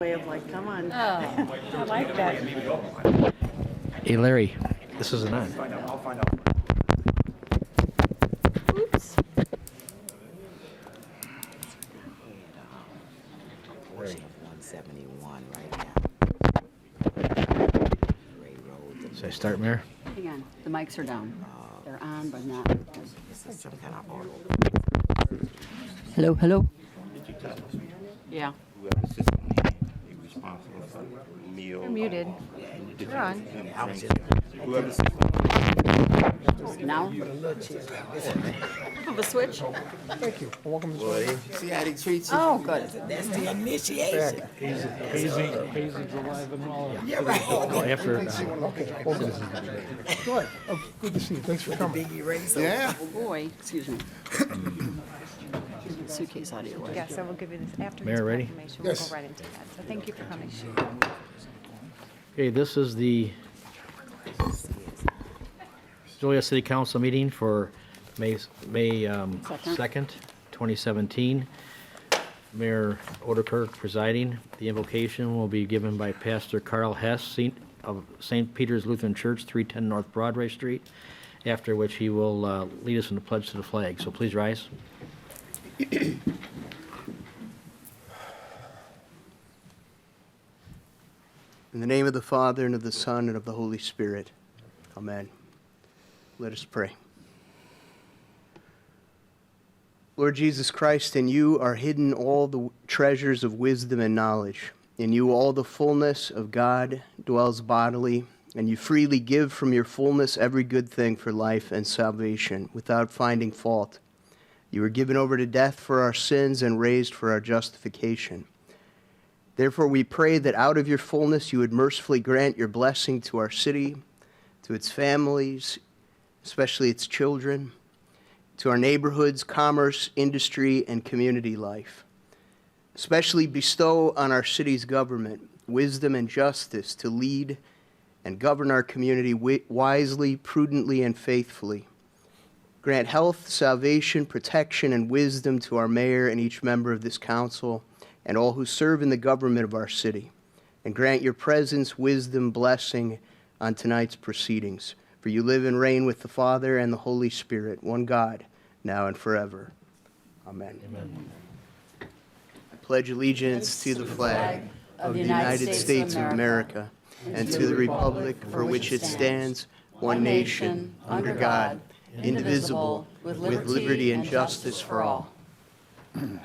Way of like, come on. Oh, I like that. Hey, Larry, this isn't on. Oops. Portion of 171 right now. Ray Road. Should I start, Mayor? Hang on, the mics are down. They're on, but not. This is some kind of auto. Hello, hello. Yeah. Whoever's system is responsible for meal. You're muted. You're on. Whoever's Now? Have a switch? Thank you. Welcome to the See how they treat you? Oh, good. That's the initiation. Hazy July vanilla. Yeah, right. Oh, after, Okay, hold on. Go ahead. Oh, good to see you. Thanks for coming. Biggie race. Yeah. Oh, boy, excuse me. Suitcase out of your way. Yes, I will give you this after his Mayor, ready? proclamation. We'll go right into that. So thank you for coming. okay, this is the Joliet City Council meeting for May 2nd, 2017. Mayor Odekirk presiding. The invocation will be given by Pastor Carl Hess of St. Peter's Lutheran Church, 310 North Broadway Street, after which he will lead us in the pledge to the flag. So please rise. In the name of the Father, and of the Son, and of the Holy Spirit. Amen. Let us pray. Lord Jesus Christ, in you are hidden all the treasures of wisdom and knowledge. In you all the fullness of God dwells bodily, and you freely give from your fullness every good thing for life and salvation, without finding fault. You were given over to death for our sins and raised for our justification. Therefore, we pray that out of your fullness you would mercifully grant your blessing to our city, to its families, especially its children, to our neighborhoods, commerce, industry, and community life. Especially bestow on our city's government wisdom and justice to lead and govern our community wisely, prudently, and faithfully. Grant health, salvation, protection, and wisdom to our mayor and each member of this council, and all who serve in the government of our city, and grant your presence, wisdom, blessing on tonight's proceedings. For you live and reign with the Father and the Holy Spirit, one God, now and forever. Amen. Amen. I pledge allegiance to the flag of the United States of America and to the republic for which it stands, one nation, under God, indivisible, with liberty and justice for all. Thank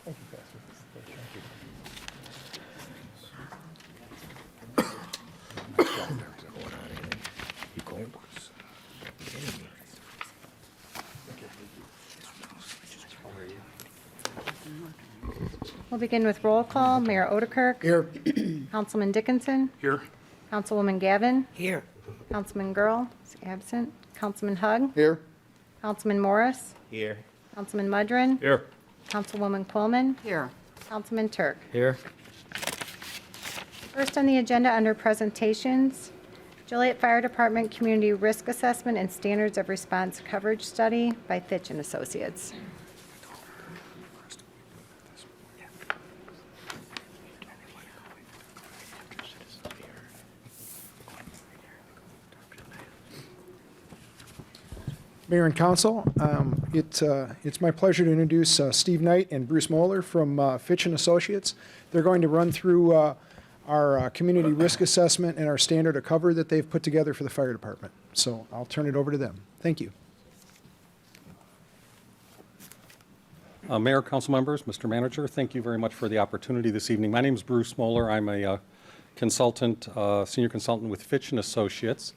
you, Pastor. We'll begin with roll call. Mayor Odekirk. Here. Councilman Dickinson. Here. Councilwoman Gavin. Here. Councilman Girl is absent. Councilman Hug. Here. Councilman Morris. Here. Councilman Mudrin. Here. Councilwoman Quillman. Here. Councilman Turk. Here. First on the agenda under presentations, Joliet Fire Department Community Risk Assessment and Standards of Response Coverage Study by Fitch and Associates. Mayor and Council, it's my pleasure to introduce Steve Knight and Bruce Moeller from Fitch and Associates. They're going to run through our community risk assessment and our standard of cover that they've put together for the fire department. So I'll turn it over to them. Thank you. Mayor, council members, Mr. Manager, thank you very much for the opportunity this evening. My name is Bruce Moeller. I'm a consultant, senior consultant with Fitch and Associates.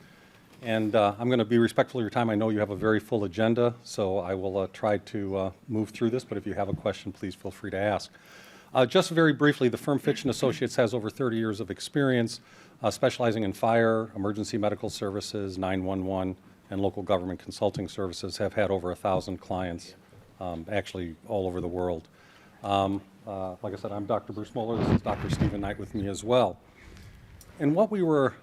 And I'm going to be respectful of your time. I know you have a very full agenda, so I will try to move through this. But if you have a question, please feel free to ask. Just very briefly, the firm Fitch and Associates has over 30 years of experience specializing in fire, emergency medical services, 911, and local government consulting services. Have had over 1,000 clients, actually all over the world. Like I said, I'm Dr. Bruce Moeller. This is Dr. Stephen Knight with me as well. And what we were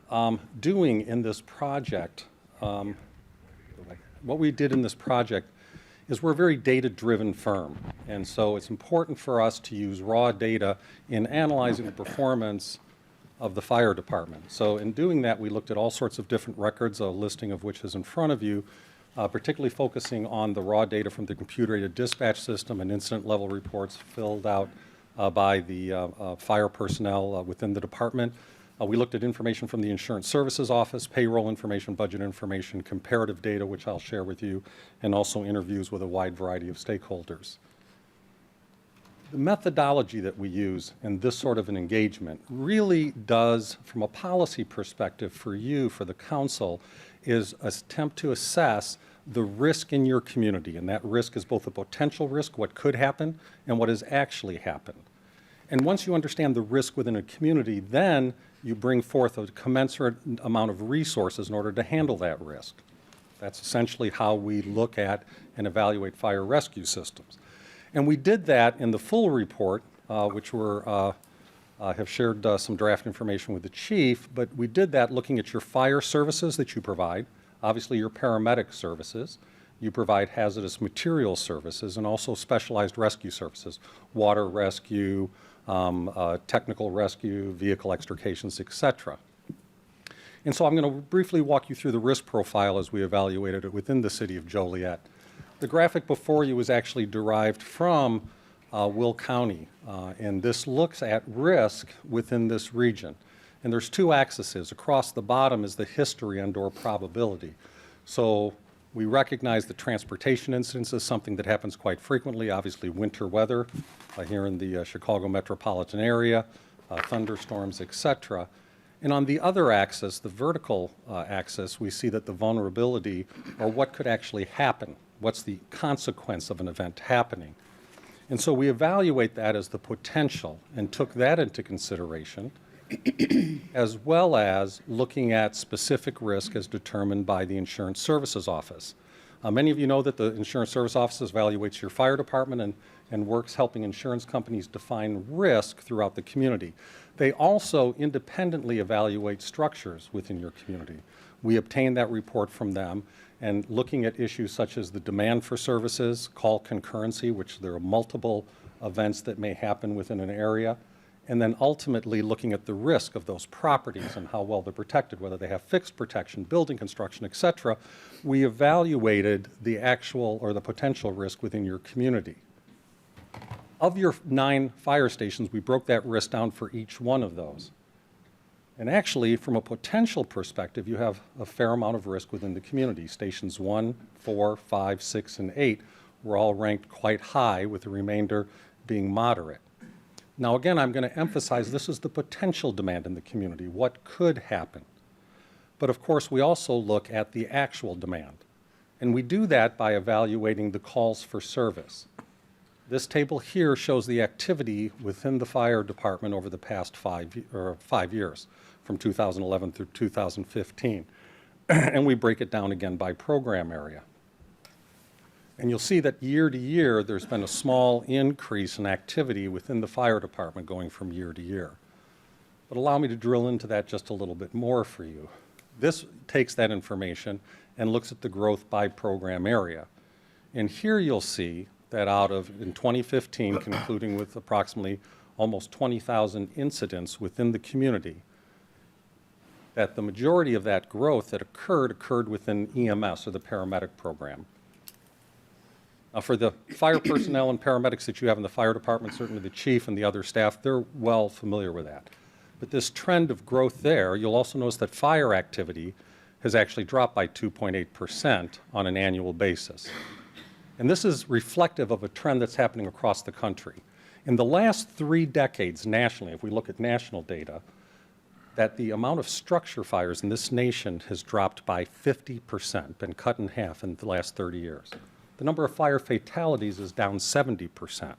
doing in this project, what we did in this project is we're a very data-driven firm. And so it's important for us to use raw data in analyzing the performance of the fire department. So in doing that, we looked at all sorts of different records, a listing of which is in front of you, particularly focusing on the raw data from the computer-aided dispatch system and incident level reports filled out by the fire personnel within the department. We looked at information from the Insurance Services Office, payroll information, budget information, comparative data, which I'll share with you, and also interviews with a wide variety of stakeholders. The methodology that we use in this sort of an engagement really does, from a policy perspective for you, for the council, is an attempt to assess the risk in your community. And that risk is both a potential risk, what could happen, and what has actually happened. And once you understand the risk within a community, then you bring forth a commensurate amount of resources in order to handle that risk. That's essentially how we look at and evaluate fire rescue systems. And we did that in the full report, which have shared some draft information with the chief, but we did that looking at your fire services that you provide, obviously your paramedic services, you provide hazardous materials services, and also specialized rescue services, water rescue, technical rescue, vehicle extrications, etc. And so I'm going to briefly walk you through the risk profile as we evaluated it within the city of Joliet. The graphic before you is actually derived from Will County, and this looks at risk within this region. And there's two axes. Across the bottom is the history and/or probability. So we recognize that transportation incidents is something that happens quite frequently, obviously winter weather here in the Chicago metropolitan area, thunderstorms, etc. And on the other axis, the vertical axis, we see that the vulnerability, or what could actually happen, what's the consequence of an event happening. And so we evaluate that as the potential and took that into consideration, as well as looking at specific risk as determined by the Insurance Services Office. Many of you know that the Insurance Service Office evaluates your fire department and works helping insurance companies define risk throughout the community. They also independently evaluate structures within your community. We obtain that report from them, and looking at issues such as the demand for services, call concurrency, which there are multiple events that may happen within an area, and then ultimately looking at the risk of those properties and how well they're protected, whether they have fixed protection, building construction, et cetera. We evaluated the actual or the potential risk within your community. Of your 9 fire stations, we broke that risk down for each one of those. And actually, from a potential perspective, you have a fair amount of risk within the community. Stations 1, 4, 5, 6, and 8 were all ranked quite high, with the remainder being moderate. Now again, I'm going to emphasize this is the potential demand in the community, what could happen. But of course, we also look at the actual demand. And we do that by evaluating the calls for service. This table here shows the activity within the fire department over the past 5 years, from 2011 through 2015. And we break it down again by program area. And you'll see that year to year, there's been a small increase in activity within the fire department going from year to year. But allow me to drill into that just a little bit more for you. This takes that information and looks at the growth by program area. And here you'll see that in 2015, concluding with approximately almost 20,000 incidents within the community, that the majority of that growth that occurred within EMS, or the paramedic program. Now, for the fire personnel and paramedics that you have in the fire department, certainly the chief and the other staff, they're well familiar with that. But this trend of growth there, you'll also notice that fire activity has actually dropped by 2.8% on an annual basis. And this is reflective of a trend that's happening across the country. In the last 3 decades nationally, if we look at national data, that the amount of structure fires in this nation has dropped by 50%, been cut in half in the last 30 years. The number of fire fatalities is down 70%.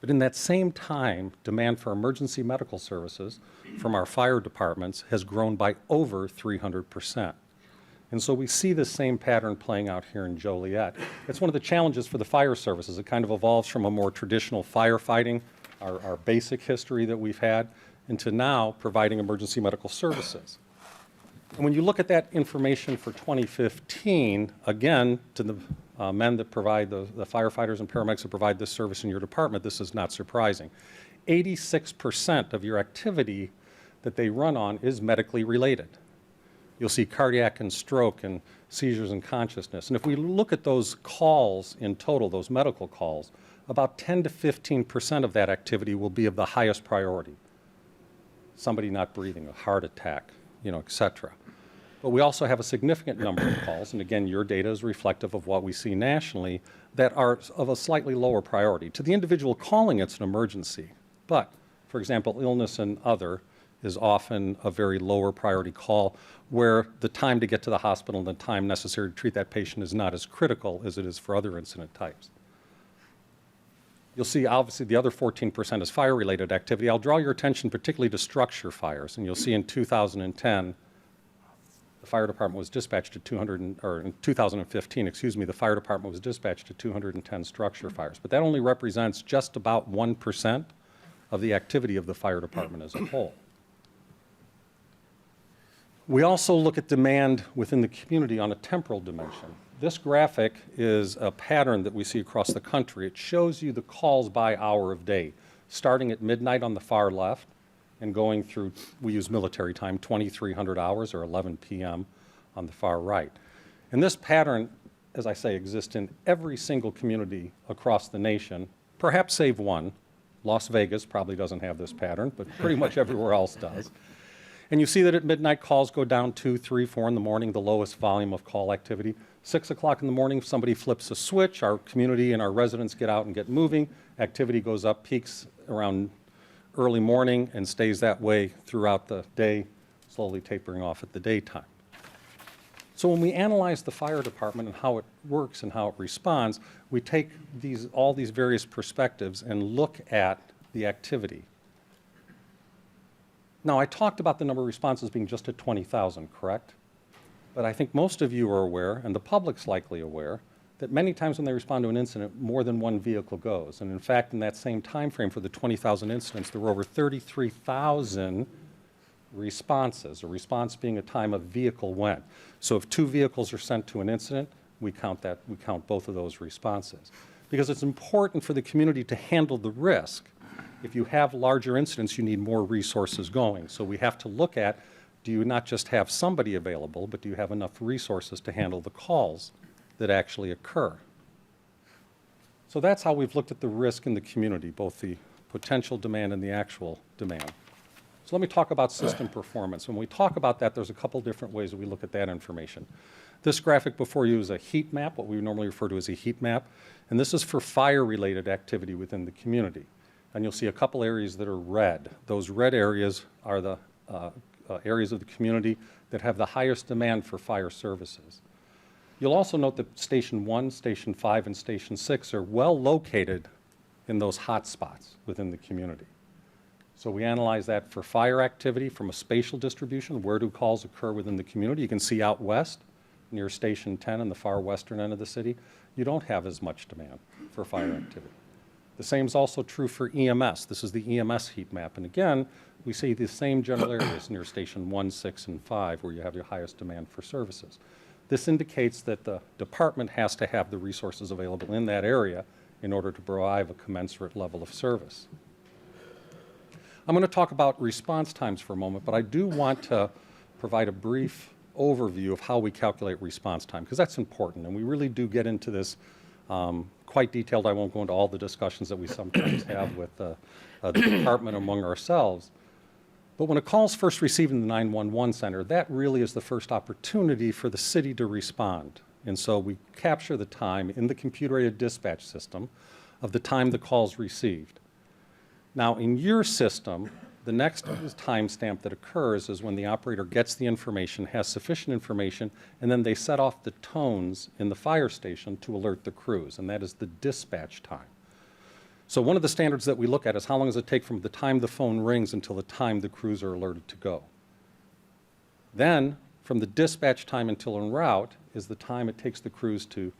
But in that same time, demand for emergency medical services from our fire departments has grown by over 300%. And so we see the same pattern playing out here in Joliet. It's one of the challenges for the fire services. It kind of evolves from a more traditional firefighting, our basic history that we've had, into now providing emergency medical services. And when you look at that information for 2015, again, to the men that provide, the firefighters and paramedics that provide this service in your department, this is not surprising. 86% of your activity that they run on is medically related. You'll see cardiac and stroke and seizures and consciousness. And if we look at those calls in total, those medical calls, about 10 to 15% of that activity will be of the highest priority. Somebody not breathing, a heart attack, et cetera. But we also have a significant number of calls, and again, your data is reflective of what we see nationally, that are of a slightly lower priority. To the individual calling, it's an emergency. But, for example, illness and other is often a very lower priority call where the time to get to the hospital and the time necessary to treat that patient is not as critical as it is for other incident types. You'll see, obviously, the other 14% is fire-related activity. I'll draw your attention particularly to structure fires, and you'll see in 2010, the fire department was dispatched to in 2015, the fire department was dispatched to 210 structure fires. But that only represents just about 1% of the activity of the fire department as a whole. We also look at demand within the community on a temporal dimension. This graphic is a pattern that we see across the country. It shows you the calls by hour of day, starting at midnight on the far left and going through, we use military time, 2,300 hours or 11 p.m. on the far right. And this pattern, as I say, exists in every single community across the nation, perhaps save one. Las Vegas probably doesn't have this pattern, but pretty much everywhere else does. And you see that at midnight, calls go down 2, 3, 4 in the morning, the lowest volume of call activity. 6 o'clock in the morning, if somebody flips a switch, our community and our residents get out and get moving. Activity goes up, peaks around early morning and stays that way throughout the day, slowly tapering off at the daytime. So when we analyze the fire department and how it works and how it responds, we take all these various perspectives and look at the activity. Now, I talked about the number of responses being just at 20,000, correct? But I think most of you are aware, and the public's likely aware, that many times when they respond to an incident, more than one vehicle goes. And in fact, in that same time frame for the 20,000 incidents, there were over 33,000 responses, a response being a time a vehicle went. So if 2 vehicles are sent to an incident, we count both of those responses. Because it's important for the community to handle the risk. If you have larger incidents, you need more resources going. So we have to look at, do you not just have somebody available, but do you have enough resources to handle the calls that actually occur? So that's how we've looked at the risk in the community, both the potential demand and the actual demand. So let me talk about system performance. When we talk about that, there's a couple different ways that we look at that information. This graphic before you is a heat map, what we normally refer to as a heat map, and this is for fire-related activity within the community. And you'll see a couple areas that are red. Those red areas are the areas of the community that have the highest demand for fire services. You'll also note that Station 1, Station 5, and Station 6 are well located in those hot spots within the community. So we analyze that for fire activity from a spatial distribution. Where do calls occur within the community? You can see out west, near Station 10 in the far western end of the city, you don't have as much demand for fire activity. The same is also true for EMS. This is the EMS heat map. And again, we see the same general areas near Station 1, 6, and 5 where you have your highest demand for services. This indicates that the department has to have the resources available in that area in order to provide a commensurate level of service. I'm going to talk about response times for a moment, but I do want to provide a brief overview of how we calculate response time, because that's important, and we really do get into this quite detailed. I won't go into all the discussions that we sometimes have with the department among ourselves. But when a call is first received in the 911 center, that really is the first opportunity for the city to respond. And so we capture the time in the computer-aided dispatch system of the time the call is received. Now, in your system, the next timestamp that occurs is when the operator gets the information, has sufficient information, and then they set off the tones in the fire station to alert the crews, and that is the dispatch time. So one of the standards that we look at is how long does it take from the time the phone rings until the time the crews are alerted to go. Then, from the dispatch time until en route is the time it takes the crews to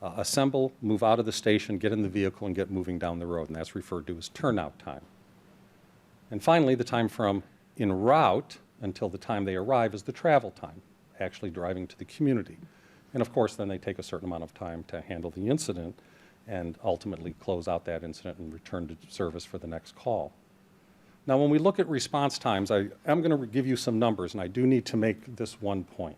assemble, move out of the station, get in the vehicle, and get moving down the road, and that's referred to as turnout time. And finally, the time from en route until the time they arrive is the travel time, actually driving to the community. And of course, then they take a certain amount of time to handle the incident and ultimately close out that incident and return to service for the next call. Now, when we look at response times, I am going to give you some numbers, and I do need to make this one point.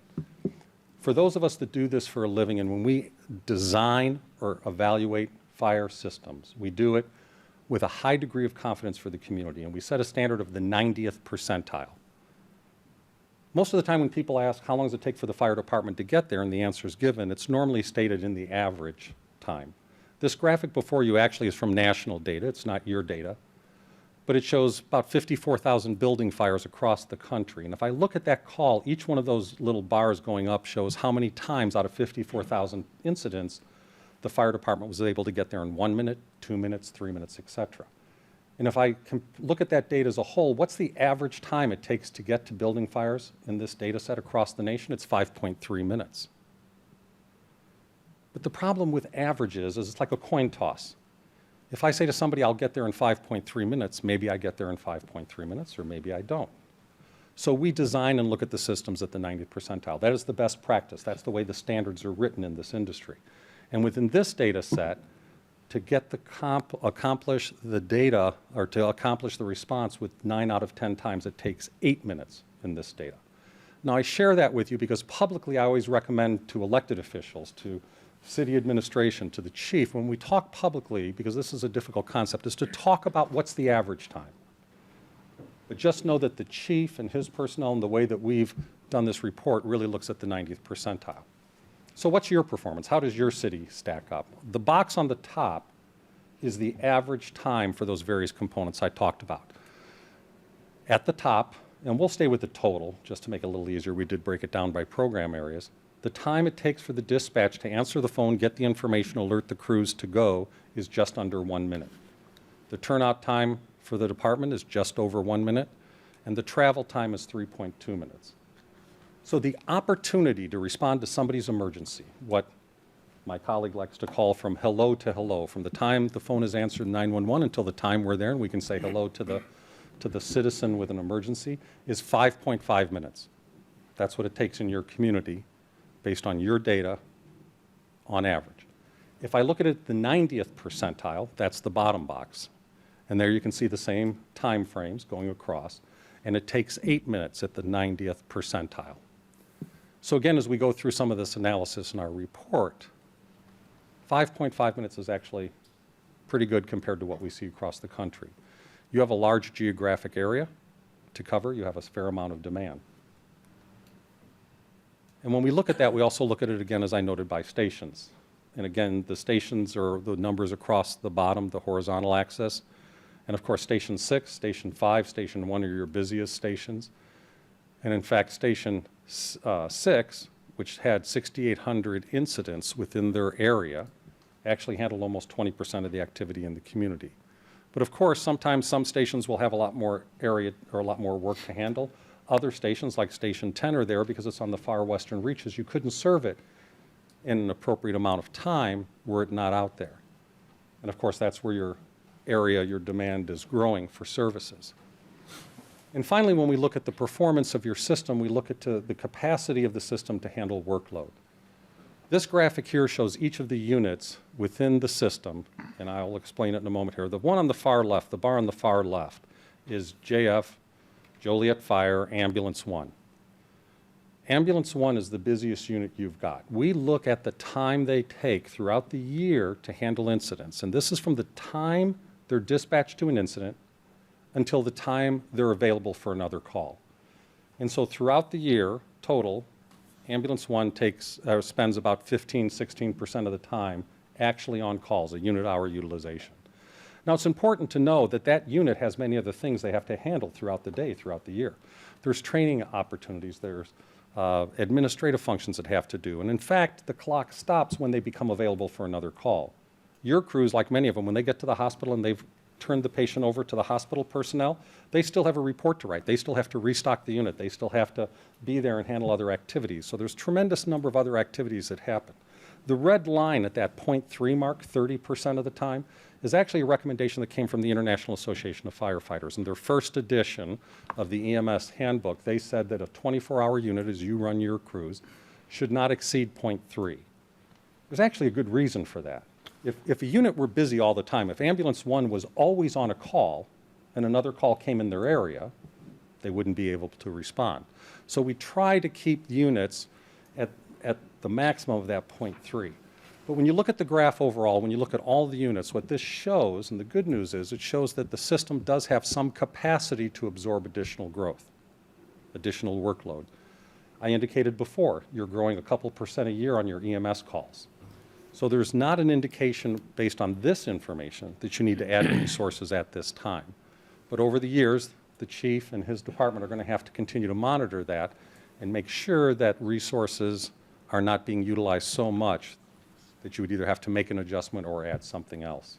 For those of us that do this for a living, and when we design or evaluate fire systems, we do it with a high degree of confidence for the community, and we set a standard of the 90th percentile. Most of the time when people ask how long does it take for the fire department to get there, and the answer is given, it's normally stated in the average time. This graphic before you actually is from national data. It's not your data. But it shows about 54,000 building fires across the country. And if I look at that call, each one of those little bars going up shows how many times out of 54,000 incidents the fire department was able to get there in 1 minute, 2 minutes, 3 minutes, et cetera. And if I look at that data as a whole, what's the average time it takes to get to building fires in this data set across the nation? It's 5.3 minutes. But the problem with averages is it's like a coin toss. If I say to somebody, I'll get there in 5.3 minutes, maybe I get there in 5.3 minutes, or maybe I don't. So we design and look at the systems at the 90th percentile. That is the best practice. That's the way the standards are written in this industry. And within this data set, to get the accomplish the data, or to accomplish the response with 9 out of 10 times, it takes 8 minutes in this data. Now, I share that with you because publicly I always recommend to elected officials, to city administration, to the chief, when we talk publicly, because this is a difficult concept, is to talk about what's the average time. But just know that the chief and his personnel and the way that we've done this report really looks at the 90th percentile. So what's your performance? How does your city stack up? The box on the top is the average time for those various components I talked about. At the top, and we'll stay with the total just to make it a little easier, we did break it down by program areas. The time it takes for the dispatch to answer the phone, get the information, alert the crews to go is just under 1 minute. The turnout time for the department is just over 1 minute, and the travel time is 3.2 minutes. So the opportunity to respond to somebody's emergency, what my colleague likes to call from hello to hello, from the time the phone is answered 911 until the time we're there and we can say hello to the citizen with an emergency, is 5.5 minutes. That's what it takes in your community based on your data on average. If I look at it the 90th percentile, that's the bottom box. And there you can see the same time frames going across. And it takes 8 minutes at the 90th percentile. So again, as we go through some of this analysis in our report, 5.5 minutes is actually pretty good compared to what we see across the country. You have a large geographic area to cover. You have a fair amount of demand. And when we look at that, we also look at it again, as I noted, by stations. And again, the stations are the numbers across the bottom, the horizontal axis. And of course, Station 6, Station 5, Station 1 are your busiest stations. And in fact, Station 6, which had 6,800 incidents within their area, actually handled almost 20% of the activity in the community. But of course, sometimes some stations will have a lot more area or a lot more work to handle. Other stations, like Station 10, are there because it's on the far western reaches. You couldn't serve it in an appropriate amount of time were it not out there. And of course, that's where your area, your demand is growing for services. And finally, when we look at the performance of your system, we look at the capacity of the system to handle workload. This graphic here shows each of the units within the system, and I'll explain it in a moment here. The one on the far left, the bar on the far left, is JF, Joliet Fire, Ambulance 1. Ambulance 1 is the busiest unit you've got. We look at the time they take throughout the year to handle incidents, and this is from the time they're dispatched to an incident until the time they're available for another call. And so throughout the year, total, Ambulance 1 spends about 16% of the time actually on calls, a unit hour utilization. Now, it's important to know that that unit has many other things they have to handle throughout the day, throughout the year. There's training opportunities, there's administrative functions that have to do, and in fact, the clock stops when they become available for another call. Your crews, like many of them, when they get to the hospital and they've turned the patient over to the hospital personnel, they still have a report to write. They still have to restock the unit. They still have to be there and handle other activities. So there's a tremendous number of other activities that happen. The red line at that 0.3 mark, 30% of the time, is actually a recommendation that came from the International Association of Firefighters. In their first edition of the EMS handbook, they said that a 24-hour unit, as you run your crews, should not exceed 0.3. There's actually a good reason for that. If a unit were busy all the time, if Ambulance 1 was always on a call and another call came in their area, they wouldn't be able to respond. So we try to keep units at the maximum of that 0.3. But when you look at the graph overall, when you look at all the units, what this shows, and the good news is, it shows that the system does have some capacity to absorb additional growth, additional workload. I indicated before, you're growing a couple % a year on your EMS calls. So there's not an indication based on this information that you need to add resources at this time. But over the years, the chief and his department are going to have to continue to monitor that and make sure that resources are not being utilized so much that you would either have to make an adjustment or add something else.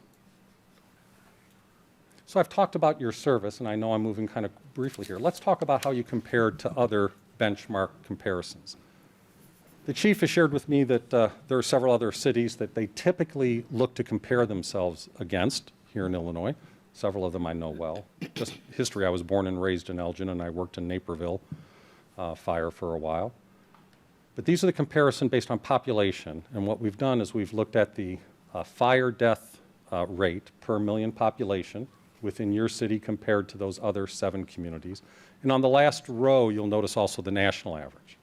So I've talked about your service, and I know I'm moving kind of briefly here. Let's talk about how you compared to other benchmark comparisons. The chief has shared with me that there are several other cities that they typically look to compare themselves against here in Illinois. Several of them I know well. Just history, I was born and raised in Elgin, and I worked in Naperville Fire for a while. But these are the comparison based on population, and what we've done is we've looked at the fire death rate per million population within your city compared to those other 7 communities. And on the last row, you'll notice also the national average.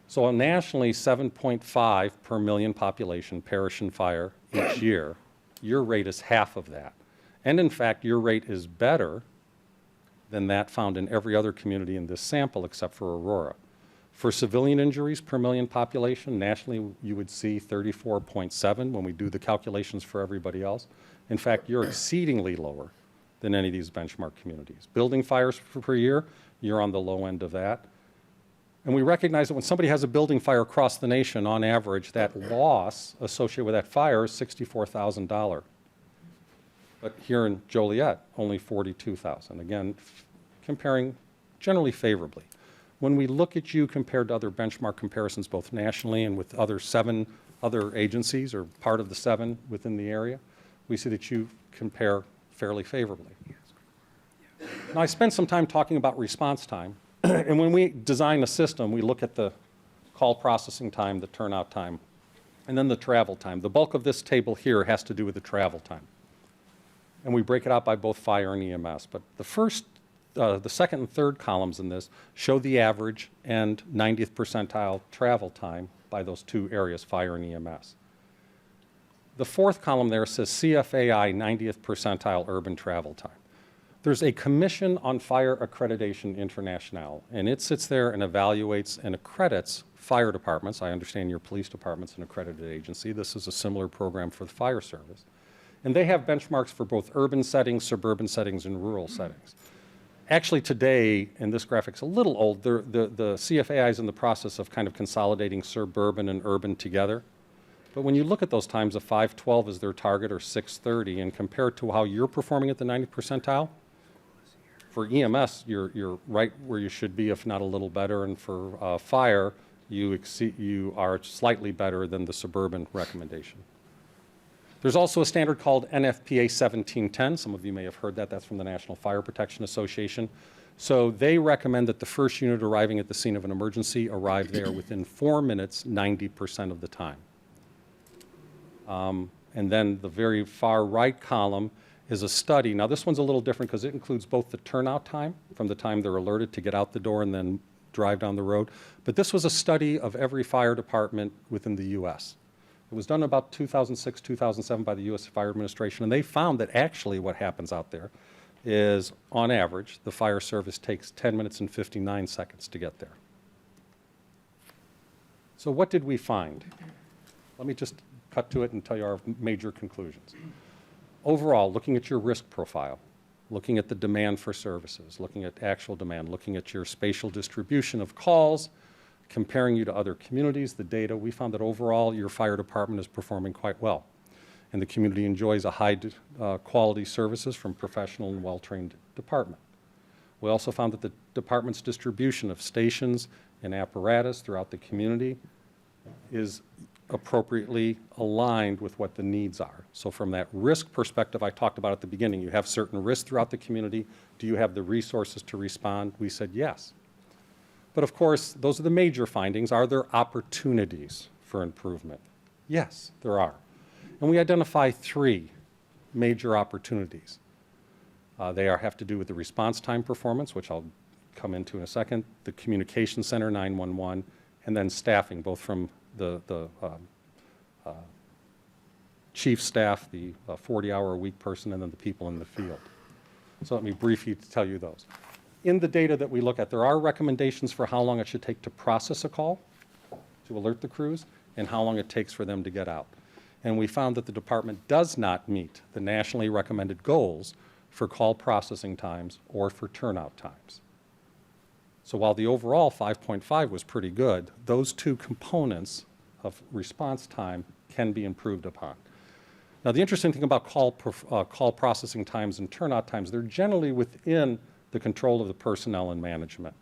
So nationally, 7.5 per million population perish in fire each year. Your rate is half of that. And in fact, your rate is better than that found in every other community in this sample except for Aurora. For civilian injuries per million population, nationally you would see 34.7 when we do the calculations for everybody else. In fact, you're exceedingly lower than any of these benchmark communities. Building fires per year, you're on the low end of that. And we recognize that when somebody has a building fire across the nation, on average, that loss associated with that fire is $64,000. But here in Joliet, only $42,000. Again, comparing generally favorably. When we look at you compared to other benchmark comparisons, both nationally and with other 7 other agencies or part of the 7 within the area, we see that you compare fairly favorably. Now, I spent some time talking about response time. And when we design a system, we look at the call processing time, the turnout time, and then the travel time. The bulk of this table here has to do with the travel time. And we break it out by both fire and EMS. But the second and third columns in this show the average and 90th percentile travel time by those 2 areas, fire and EMS. The fourth column there says CFAI 90th percentile urban travel time. There's a Commission on Fire Accreditation International, and it sits there and evaluates and accredits fire departments. I understand your police department's an accredited agency. This is a similar program for the fire service. And they have benchmarks for both urban settings, suburban settings, and rural settings. Actually today, and this graphic's a little old, the CFAI is in the process of kind of consolidating suburban and urban together. But when you look at those times, a 512 is their target or 630, and compare it to how you're performing at the 90th percentile, for EMS, you're right where you should be, if not a little better, and for fire, you are slightly better than the suburban recommendation. There's also a standard called NFPA 1710. Some of you may have heard that. That's from the National Fire Protection Association. So they recommend that the first unit arriving at the scene of an emergency arrive there within 4 minutes, 90% of the time. And then the very far right column is a study. Now this one's a little different because it includes both the turnout time from the time they're alerted to get out the door and then drive down the road. But this was a study of every fire department within the U.S. It was done about 2006, 2007 by the U.S. Fire Administration, and they found that actually what happens out there is, on average, the fire service takes 10 minutes and 59 seconds to get there. So what did we find? Let me just cut to it and tell you our major conclusions. Overall, looking at your risk profile, looking at the demand for services, looking at actual demand, looking at your spatial distribution of calls, comparing you to other communities, the data, we found that overall your fire department is performing quite well. And the community enjoys a high quality services from professional and well-trained department. We also found that the department's distribution of stations and apparatus throughout the community is appropriately aligned with what the needs are. So from that risk perspective I talked about at the beginning, you have certain risks throughout the community. Do you have the resources to respond? We said yes. But of course, those are the major findings. Are there opportunities for improvement? Yes, there are. And we identify 3 major opportunities. Have to do with the response time performance, which I'll come into in a second, the communication center, 911, and then staffing, both from the chief staff, the 40-hour-a-week person, and then the people in the field. So let me briefly tell you those. In the data that we look at, there are recommendations for how long it should take to process a call, to alert the crews, and how long it takes for them to get out. And we found that the department does not meet the nationally recommended goals for call processing times or for turnout times. So while the overall 5.5 was pretty good, those 2 components of response time can be improved upon. Now, the interesting thing about call processing times and turnout times, they're generally within the control of the personnel and management.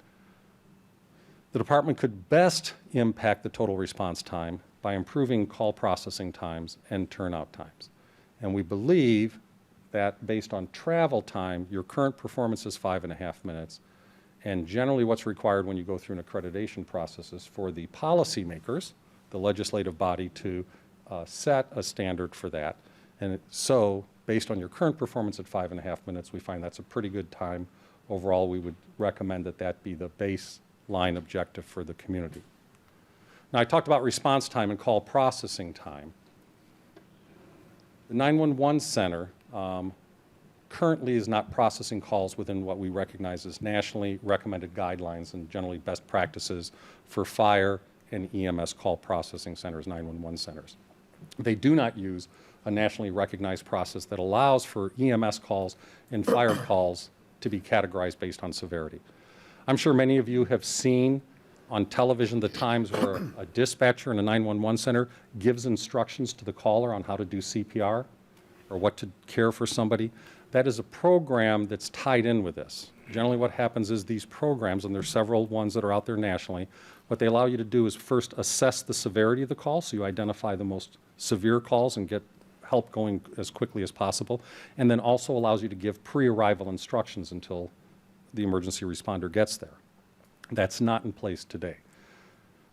The department could best impact the total response time by improving call processing times and turnout times. And we believe that based on travel time, your current performance is 5.5 minutes. And generally what's required when you go through an accreditation process is for the policymakers, the legislative body, to set a standard for that. And so based on your current performance at 5.5 minutes, we find that's a pretty good time. Overall, we would recommend that that be the baseline objective for the community. Now, I talked about response time and call processing time. The 911 center currently is not processing calls within what we recognize as nationally recommended guidelines and generally best practices for fire and EMS call processing centers, 911 centers. They do not use a nationally recognized process that allows for EMS calls and fire calls to be categorized based on severity. I'm sure many of you have seen on television the times where a dispatcher in a 911 center gives instructions to the caller on how to do CPR or what to care for somebody. That is a program that's tied in with this. Generally what happens is these programs, and there's several ones that are out there nationally, what they allow you to do is first assess the severity of the call, so you identify the most severe calls and get help going as quickly as possible, and then also allows you to give pre-arrival instructions until the emergency responder gets there. That's not in place today.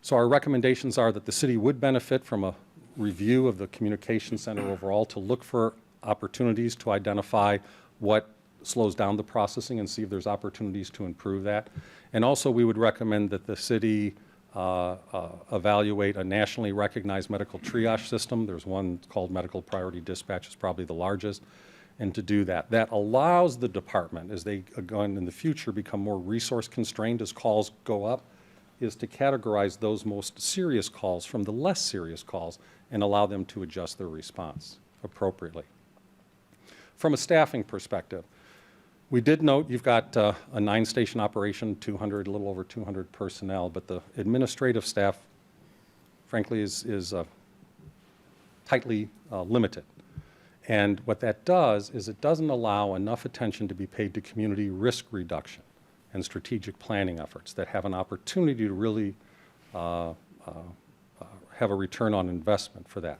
So our recommendations are that the city would benefit from a review of the communication center overall to look for opportunities to identify what slows down the processing and see if there's opportunities to improve that. And also we would recommend that the city evaluate a nationally recognized medical triage system. There's one called Medical Priority Dispatch, is probably the largest. And to do that, that allows the department, as they going in the future become more resource constrained as calls go up, is to categorize those most serious calls from the less serious calls and allow them to adjust their response appropriately. From a staffing perspective, we did note you've got a 9-station operation, a little over 200 personnel, but the administrative staff, frankly, is tightly limited. And what that does is it doesn't allow enough attention to be paid to community risk reduction and strategic planning efforts that have an opportunity to really have a return on investment for that.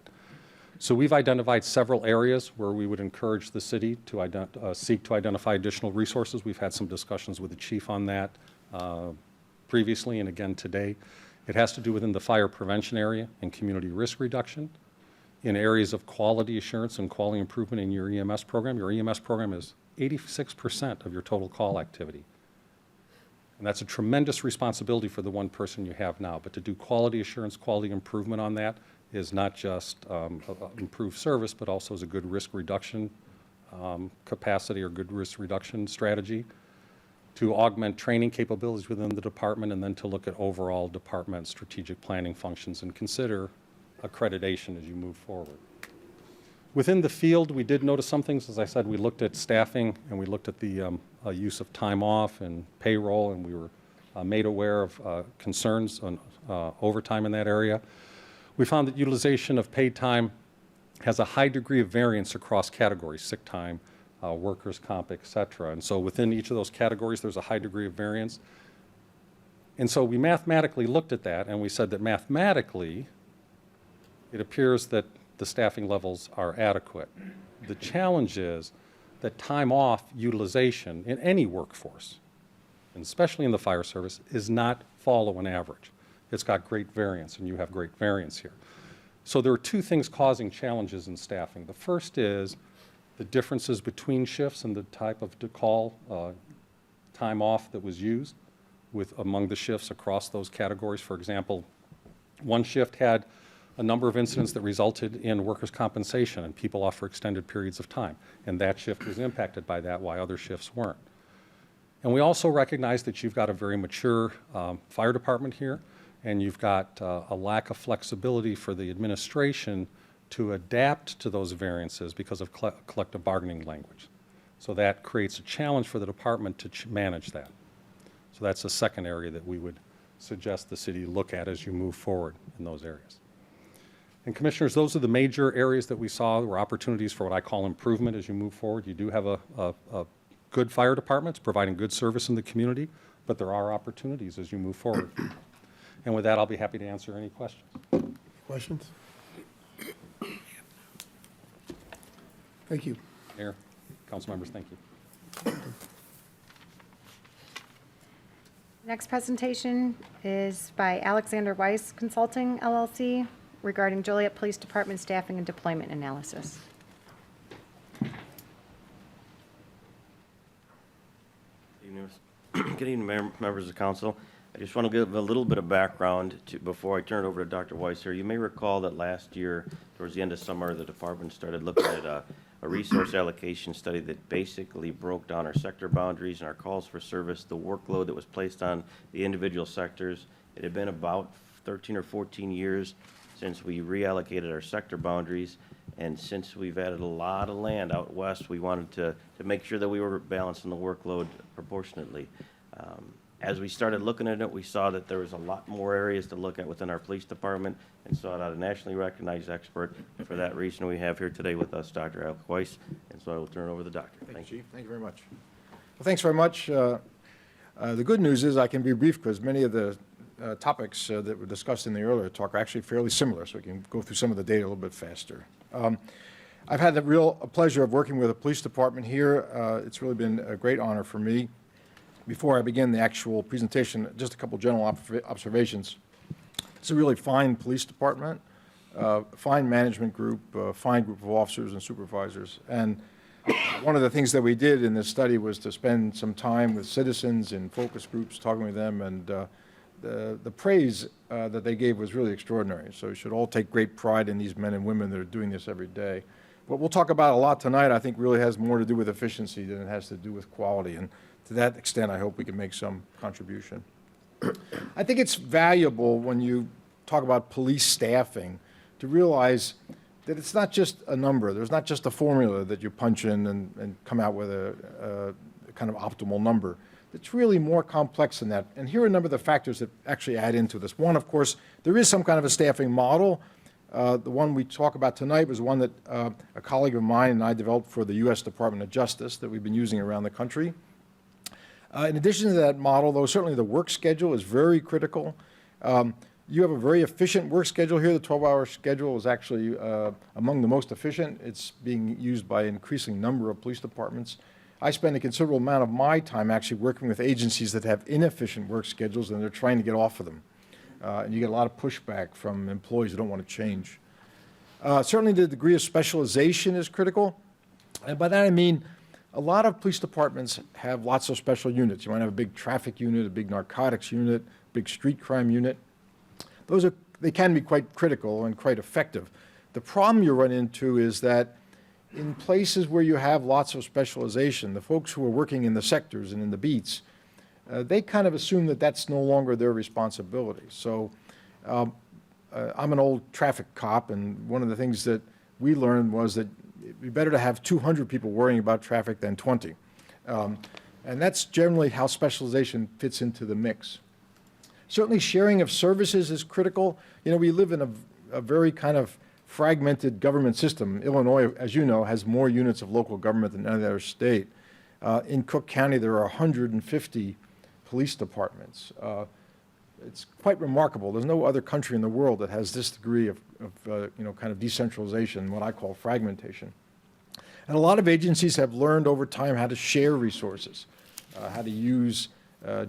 So we've identified several areas where we would encourage the city to seek to identify additional resources. We've had some discussions with the chief on that previously and again today. It has to do within the fire prevention area and community risk reduction. In areas of quality assurance and quality improvement in your EMS program. Your EMS program is 86% of your total call activity. And that's a tremendous responsibility for the one person you have now. But to do quality assurance, quality improvement on that is not just improved service, but also is a good risk reduction capacity or good risk reduction strategy. To augment training capabilities within the department, and then to look at overall department strategic planning functions and consider accreditation as you move forward. Within the field, we did notice some things. As I said, we looked at staffing and we looked at the use of time off and payroll, and we were made aware of concerns on overtime in that area. We found that utilization of paid time has a high degree of variance across categories, sick time, workers' comp, et cetera. And so within each of those categories, there's a high degree of variance. And so we mathematically looked at that, and we said that mathematically, it appears that the staffing levels are adequate. The challenge is that time off utilization in any workforce, and especially in the fire service, is not follow an average. It's got great variance, and you have great variance here. So there are two things causing challenges in staffing. The first is the differences between shifts and the type of time off that was used among the shifts across those categories. For example, one shift had a number of incidents that resulted in workers' compensation and people off for extended periods of time, and that shift was impacted by that, while other shifts weren't. And we also recognize that you've got a very mature fire department here, and you've got a lack of flexibility for the administration to adapt to those variances because of collective bargaining language. So that creates a challenge for the department to manage that. So that's the second area that we would suggest the city look at as you move forward in those areas. And Commissioners, those are the major areas that we saw were opportunities for what I call improvement as you move forward. You do have a good fire department, it's providing good service in the community, but there are opportunities as you move forward. And with that, I'll be happy to answer any questions. Questions? Thank you. Mayor, council members, thank you. Next presentation is by Alexander Weiss Consulting, LLC, regarding Joliet Police Department staffing and deployment analysis. Good evening, members of council. I just want to give a little bit of background before I turn it over to Dr. Weiss here. You may recall that last year, towards the end of summer, the department started looking at a resource allocation study that basically broke down our sector boundaries and our calls for service, the workload that was placed on the individual sectors. It had been about 13 or 14 years since we reallocated our sector boundaries, and since we've added a lot of land out west, we wanted to make sure that we were balancing the workload proportionately. As we started looking at it, we saw that there was a lot more areas to look at within our police department, and sought out a nationally recognized expert. And for that reason, we have here today with us Dr. Alex Weiss, and so I will turn it over to the doctor. Thank you, Chief. Thank you very much. Well, thanks very much. The good news is I can be brief because many of the topics that were discussed in the earlier talk are actually fairly similar, so we can go through some of the data a little bit faster. I've had the real pleasure of working with the police department here. It's really been a great honor for me. Before I begin the actual presentation, just a couple general observations. It's a really fine police department, fine management group, fine group of officers and supervisors. And one of the things that we did in this study was to spend some time with citizens in focus groups, talking with them, and the praise that they gave was really extraordinary. So we should all take great pride in these men and women that are doing this every day. What we'll talk about a lot tonight, I think, really has more to do with efficiency than it has to do with quality. And to that extent, I hope we can make some contribution. I think it's valuable when you talk about police staffing to realize that it's not just a number. There's not just a formula that you punch in and come out with a kind of optimal number. It's really more complex than that. And here are a number of the factors that actually add into this. One, of course, there is some kind of a staffing model. The one we talk about tonight was one that a colleague of mine and I developed for the U.S. Department of Justice that we've been using around the country. In addition to that model, though, certainly the work schedule is very critical. You have a very efficient work schedule here. The 12-hour schedule is actually among the most efficient. It's being used by an increasing number of police departments. I spend a considerable amount of my time actually working with agencies that have inefficient work schedules, and they're trying to get off of them. And you get a lot of pushback from employees who don't want to change. Certainly the degree of specialization is critical. And by that I mean a lot of police departments have lots of special units. You might have a big traffic unit, a big narcotics unit, big street crime unit. They can be quite critical and quite effective. The problem you run into is that in places where you have lots of specialization, the folks who are working in the sectors and in the beats, they kind of assume that that's no longer their responsibility. So I'm an old traffic cop, and one of the things that we learned was that it'd be better to have 200 people worrying about traffic than 20. And that's generally how specialization fits into the mix. Certainly sharing of services is critical. You know, we live in a very kind of fragmented government system. Illinois, as you know, has more units of local government than any other state. In Cook County, there are 150 police departments. it's quite remarkable. There's no other country in the world that has this degree of kind of decentralization, what I call fragmentation. And a lot of agencies have learned over time how to share resources, how to use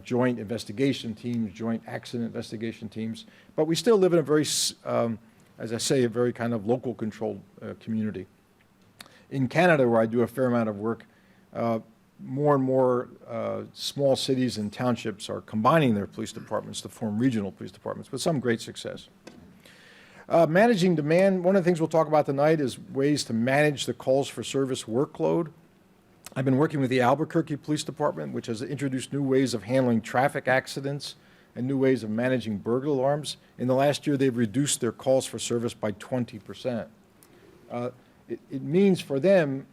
joint investigation teams, joint accident investigation teams. But we still live in a very, as I say, a very kind of local controlled community. In Canada, where I do a fair amount of work, more and more small cities and townships are combining their police departments to form regional police departments with some great success. Managing demand, one of the things we'll talk about tonight is ways to manage the calls for service workload. I've been working with the Albuquerque Police Department, which has introduced new ways of handling traffic accidents and new ways of managing burglar alarms. In the last year, they've reduced their calls for service by 20%. It means for them,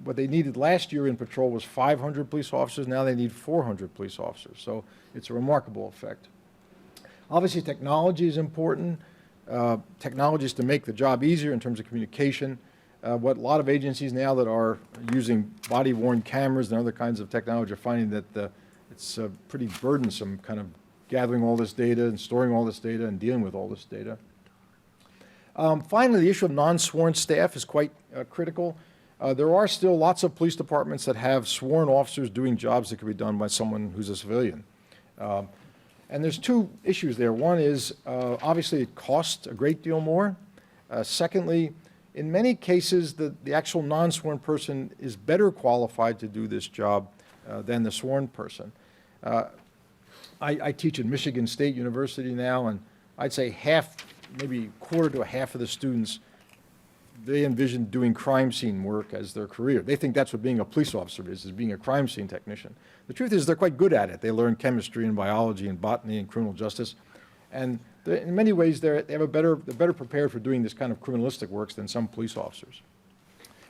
what they needed last year in patrol was 500 police officers. Now they need 400 police officers. So it's a remarkable effect. Obviously, technology is important. Technology is to make the job easier in terms of communication. What a lot of agencies now that are using body-worn cameras and other kinds of technology are finding that it's pretty burdensome kind of gathering all this data and storing all this data and dealing with all this data. Finally, the issue of non-sworn staff is quite critical. There are still lots of police departments that have sworn officers doing jobs that could be done by someone who's a civilian. And there's two issues there. One is, obviously, it costs a great deal more. Secondly, in many cases, the actual non-sworn person is better qualified to do this job than the sworn person. I teach at Michigan State University now, and I'd say half, maybe quarter to a half of the students, they envision doing crime scene work as their career. They think that's what being a police officer is being a crime scene technician. The truth is they're quite good at it. They learn chemistry and biology and botany and criminal justice. And in many ways, they're better prepared for doing this kind of criminalistic works than some police officers.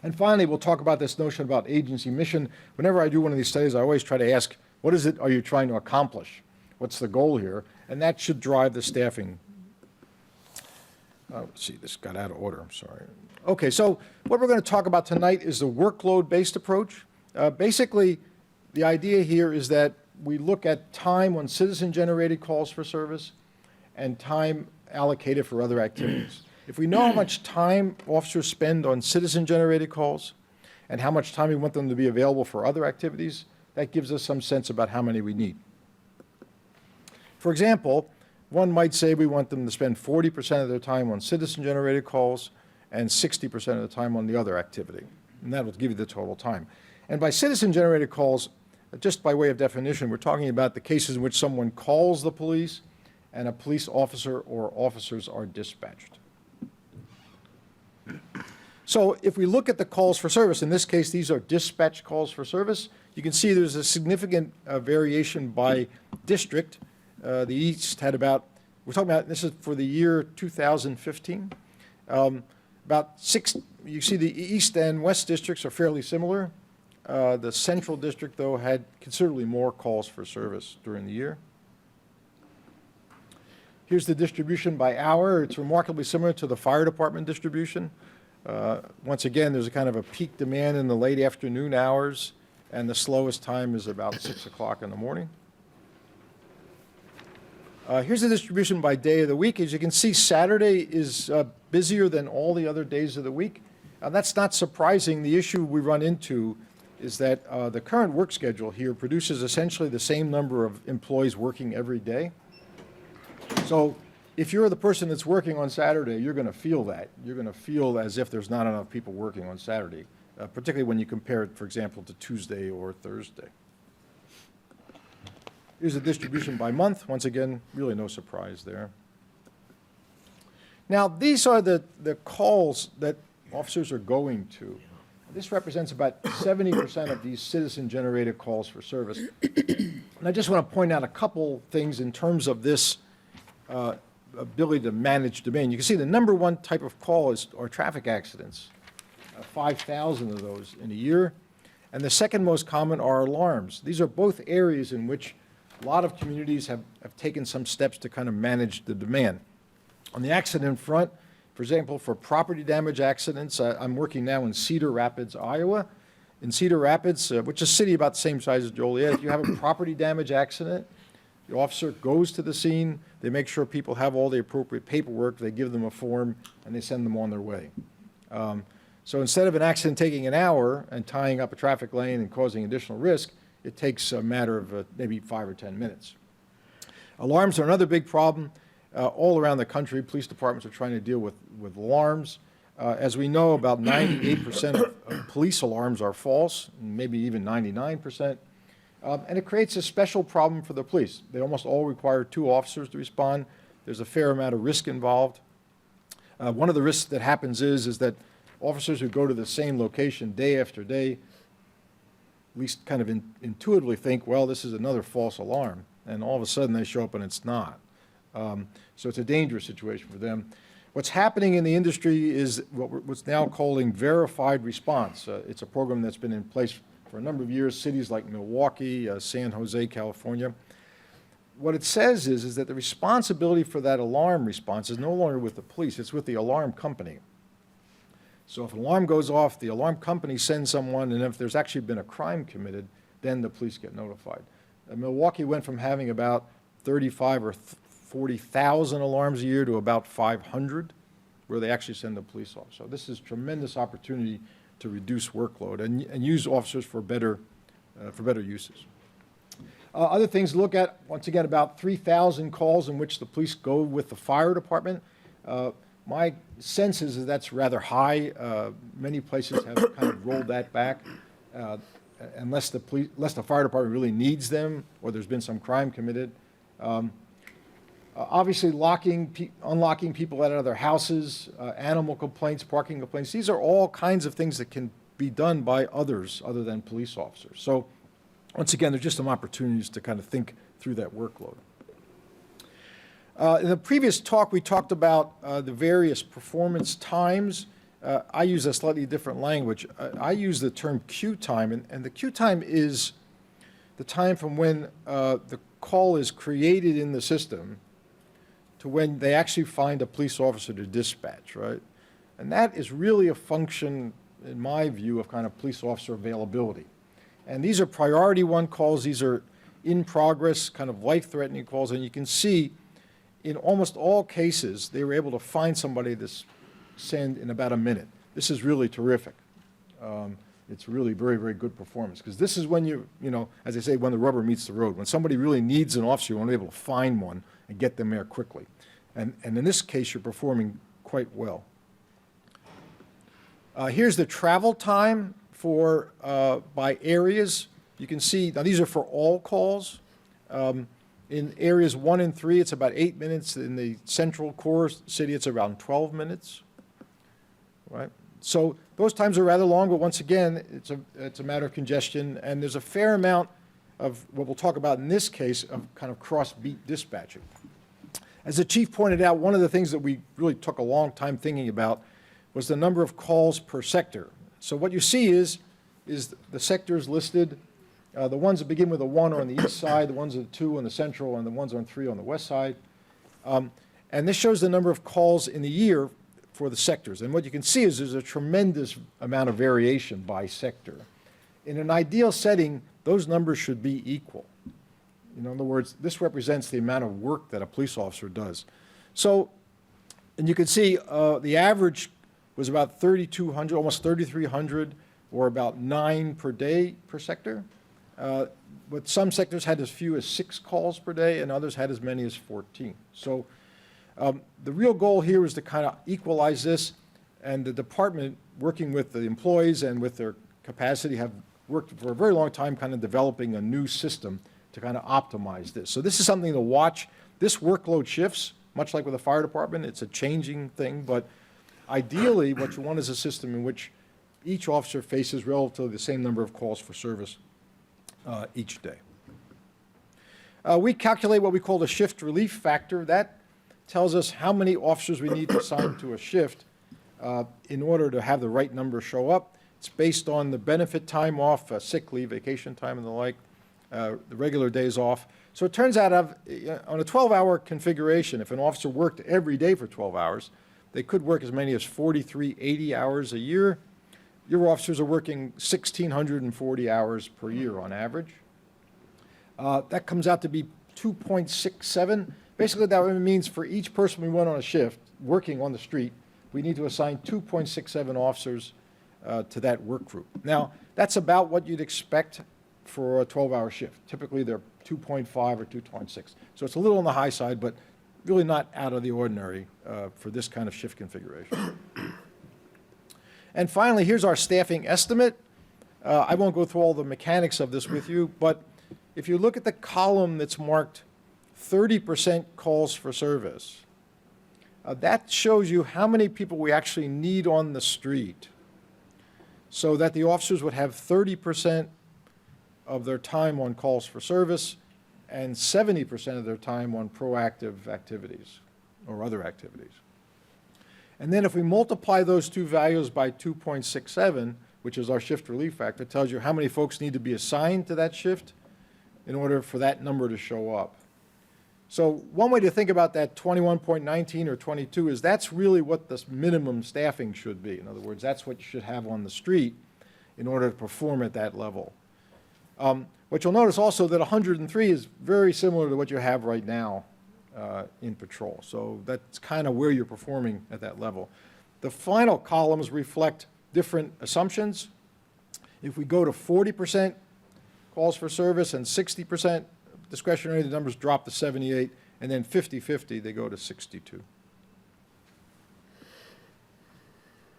And finally, we'll talk about this notion about agency mission. Whenever I do one of these studies, I always try to ask, what is it are you trying to accomplish? What's the goal here? And that should drive the staffing. Let's see, this got out of order, I'm sorry. Okay, so what we're going to talk about tonight is the workload-based approach. Basically, the idea here is that we look at time on citizen-generated calls for service and time allocated for other activities. If we know how much time officers spend on citizen-generated calls and how much time we want them to be available for other activities, that gives us some sense about how many we need. For example, one might say we want them to spend 40% of their time on citizen-generated calls and 60% of the time on the other activity. And that will give you the total time. And by citizen-generated calls, just by way of definition, we're talking about the cases in which someone calls the police and a police officer or officers are dispatched. So if we look at the calls for service, in this case, these are dispatch calls for service. You can see there's a significant variation by district. The East had about, we're talking about, this is for the year 2015. About six, you see the East and West districts are fairly similar. The Central District, though, had considerably more calls for service during the year. Here's the distribution by hour. It's remarkably similar to the fire department distribution. Once again, there's a kind of a peak demand in the late afternoon hours, and the slowest time is about 6 o'clock in the morning. Here's the distribution by day of the week. As you can see, Saturday is busier than all the other days of the week. That's not surprising. The issue we run into is that the current work schedule here produces essentially the same number of employees working every day. So if you're the person that's working on Saturday, you're going to feel that. You're going to feel as if there's not enough people working on Saturday, particularly when you compare it, for example, to Tuesday or Thursday. Here's the distribution by month. Once again, really no surprise there. Now, these are the calls that officers are going to. This represents about 70% of these citizen-generated calls for service. And I just want to point out a couple things in terms of this ability to manage demand. You can see the number one type of call are traffic accidents, 5,000 of those in a year. And the second most common are alarms. These are both areas in which a lot of communities have taken some steps to kind of manage the demand. On the accident front, for example, for property damage accidents, I'm working now in Cedar Rapids, Iowa. In Cedar Rapids, which is a city about the same size as Joliet, if you have a property damage accident, The officer goes to the scene, they make sure people have all the appropriate paperwork, they give them a form, and they send them on their way. So instead of an accident taking an hour and tying up a traffic lane and causing additional risk, it takes a matter of maybe 5 or 10 minutes. Alarms are another big problem. All around the country, police departments are trying to deal with alarms. As we know, about 98% of police alarms are false, maybe even 99%. And it creates a special problem for the police. They almost all require 2 officers to respond. There's a fair amount of risk involved. One of the risks that happens is that officers who go to the same location day after day at least kind of intuitively think, well, this is another false alarm. And all of a sudden they show up and it's not. So it's a dangerous situation for them. What's happening in the industry is what's now calling verified response. It's a program that's been in place for a number of years, cities like Milwaukee, San Jose, California. What it says is that the responsibility for that alarm response is no longer with the police, it's with the alarm company. So if an alarm goes off, the alarm company sends someone, and if there's actually been a crime committed, then the police get notified. Milwaukee went from having about 35 or 40,000 alarms a year to about 500, where they actually send the police off. So this is tremendous opportunity to reduce workload and use officers for better uses. Other things to look at, once again, about 3,000 calls in which the police go with the fire department. My sense is that's rather high. Many places have kind of rolled that back. Unless the fire department really needs them or there's been some crime committed. Obviously, unlocking people out of their houses, animal complaints, parking complaints, these are all kinds of things that can be done by others other than police officers. So once again, there's just some opportunities to kind of think through that workload. In the previous talk, we talked about the various performance times. I use a slightly different language. I use the term queue time, and the queue time is the time from when the call is created in the system to when they actually find a police officer to dispatch, right? And that is really a function, in my view, of kind of police officer availability. And these are priority 1 calls. These are in progress, kind of life-threatening calls, and you can see in almost all cases, they were able to find somebody to send in about a minute. This is really terrific. It's really very, very good performance, because this is when you know, as they say, when the rubber meets the road. When somebody really needs an officer, you want to be able to find one and get them there quickly. And in this case, you're performing quite well. Here's the travel time for by areas. You can see, now these are for all calls. In areas 1 and 3, it's about 8 minutes. In the central core city, it's around 12 minutes. Right? So those times are rather long, but once again, it's a matter of congestion, and there's a fair amount of what we'll talk about in this case of kind of cross-beat dispatching. As the chief pointed out, one of the things that we really took a long time thinking about was the number of calls per sector. So what you see is the sectors listed. The ones that begin with a 1 are on the east side, the ones with a 2 on the central, and the ones on 3 on the west side. And this shows the number of calls in the year for the sectors. And what you can see is there's a tremendous amount of variation by sector. In an ideal setting, those numbers should be equal. In other words, this represents the amount of work that a police officer does. So, and you can see the average was about 3,200, almost 3,300, or about 9 per day per sector. But some sectors had as few as 6 calls per day, and others had as many as 14. So the real goal here is to kind of equalize this, and the department, working with the employees and with their capacity, have worked for a very long time kind of developing a new system to kind of optimize this. So this is something to watch. This workload shifts, much like with the fire department. It's a changing thing, but ideally what you want is a system in which each officer faces relatively the same number of calls for service each day. We calculate what we call the shift relief factor. That tells us how many officers we need to assign to a shift in order to have the right number show up. It's based on the benefit time off, sick leave, vacation time, and the like, the regular days off. So it turns out on a 12-hour configuration, if an officer worked every day for 12 hours, they could work as many as 4,380 hours a year. Your officers are working 1,640 hours per year on average. That comes out to be 2.67. Basically, that means for each person we want on a shift, working on the street, we need to assign 2.67 officers to that work group. Now, that's about what you'd expect for a 12-hour shift. Typically, they're 2.5 or 2.6. So it's a little on the high side, but really not out of the ordinary for this kind of shift configuration. And finally, here's our staffing estimate. I won't go through all the mechanics of this with you, but if you look at the column that's marked 30% calls for service, that shows you how many people we actually need on the street so that the officers would have 30% of their time on calls for service and 70% of their time on proactive activities or other activities. And then if we multiply those two values by 2.67, which is our shift relief factor, it tells you how many folks need to be assigned to that shift in order for that number to show up. So one way to think about that 21.19 or 22 is that's really what the minimum staffing should be. In other words, that's what you should have on the street in order to perform at that level. What you'll notice also that 103 is very similar to what you have right now in patrol. So that's kind of where you're performing at that level. The final columns reflect different assumptions. If we go to 40% calls for service and 60% discretionary, the numbers drop to 78, and then 50-50, they go to 62.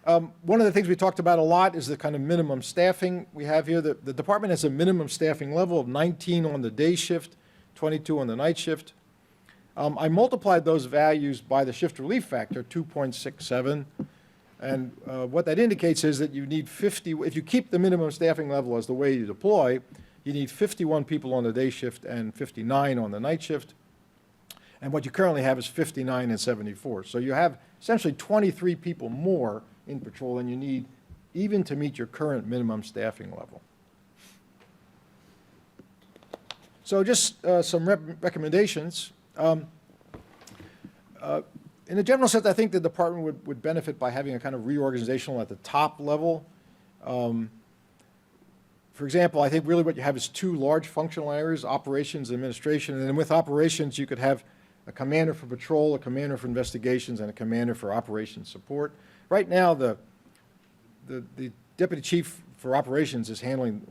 One of the things we talked about a lot is the kind of minimum staffing we have here. The department has a minimum staffing level of 19 on the day shift, 22 on the night shift. I multiplied those values by the shift relief factor, 2.67, and what that indicates is that you need 50, if you keep the minimum staffing level as the way you deploy, you need 51 people on the day shift and 59 on the night shift. And what you currently have is 59 and 74. So you have essentially 23 people more in patrol than you need even to meet your current minimum staffing level. So just some recommendations. In a general sense, I think the department would benefit by having a kind of reorganizational at the top level. For example, I think really what you have is two large functional areas, operations and administration. And then with operations, you could have a commander for patrol, a commander for investigations, and a commander for operations support. Right now, the deputy chief for operations is handling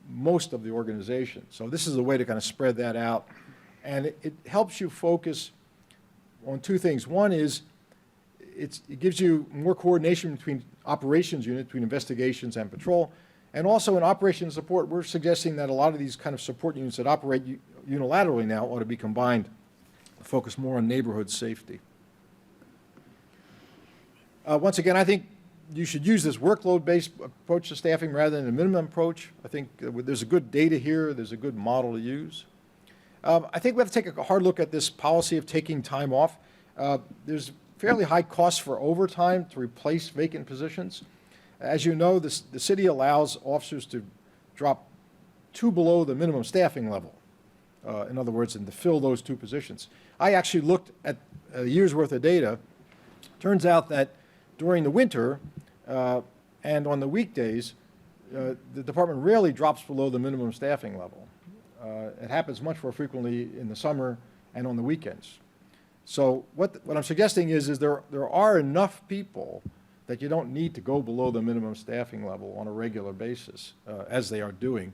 most of the organization. So this is a way to kind of spread that out. And it helps you focus on two things. One is it gives you more coordination between operations unit, between investigations and patrol. And also in operations support, we're suggesting that a lot of these kind of support units that operate unilaterally now ought to be combined to focus more on neighborhood safety. Once again, I think you should use this workload-based approach to staffing rather than a minimum approach. I think there's a good data here. There's a good model to use. I think we have to take a hard look at this policy of taking time off. There's fairly high costs for overtime to replace vacant positions. As you know, the city allows officers to drop two below the minimum staffing level. In other words, and to fill those two positions. I actually looked at a year's worth of data. Turns out that during the winter and on the weekdays, the department rarely drops below the minimum staffing level. It happens much more frequently in the summer and on the weekends. So what I'm suggesting is there are enough people that you don't need to go below the minimum staffing level on a regular basis, as they are doing.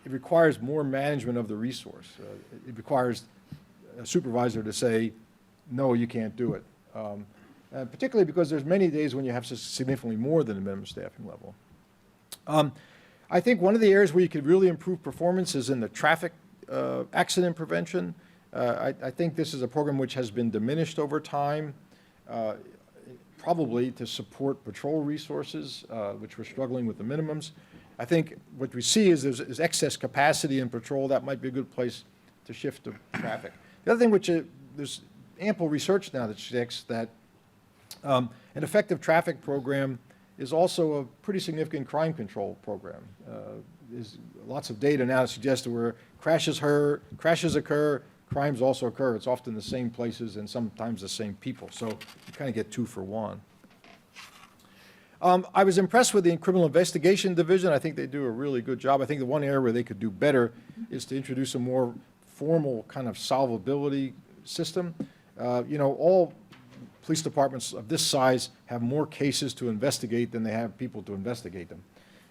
It requires more management of the resource. It requires a supervisor to say, no, you can't do it. Particularly because there's many days when you have significantly more than the minimum staffing level. I think one of the areas where you could really improve performance is in the traffic accident prevention. I think this is a program which has been diminished over time, probably to support patrol resources, which we're struggling with the minimums. I think what we see is there's excess capacity in patrol. That might be a good place to shift to traffic. The other thing which there's ample research now that suggests that an effective traffic program is also a pretty significant crime control program. There's lots of data now that suggests that where crashes occur, crimes also occur. It's often the same places and sometimes the same people. So you kind of get two for one. I was impressed with the Criminal Investigation Division. I think they do a really good job. I think the one area where they could do better is to introduce a more formal kind of solvability system. All police departments of this size have more cases to investigate than they have people to investigate them.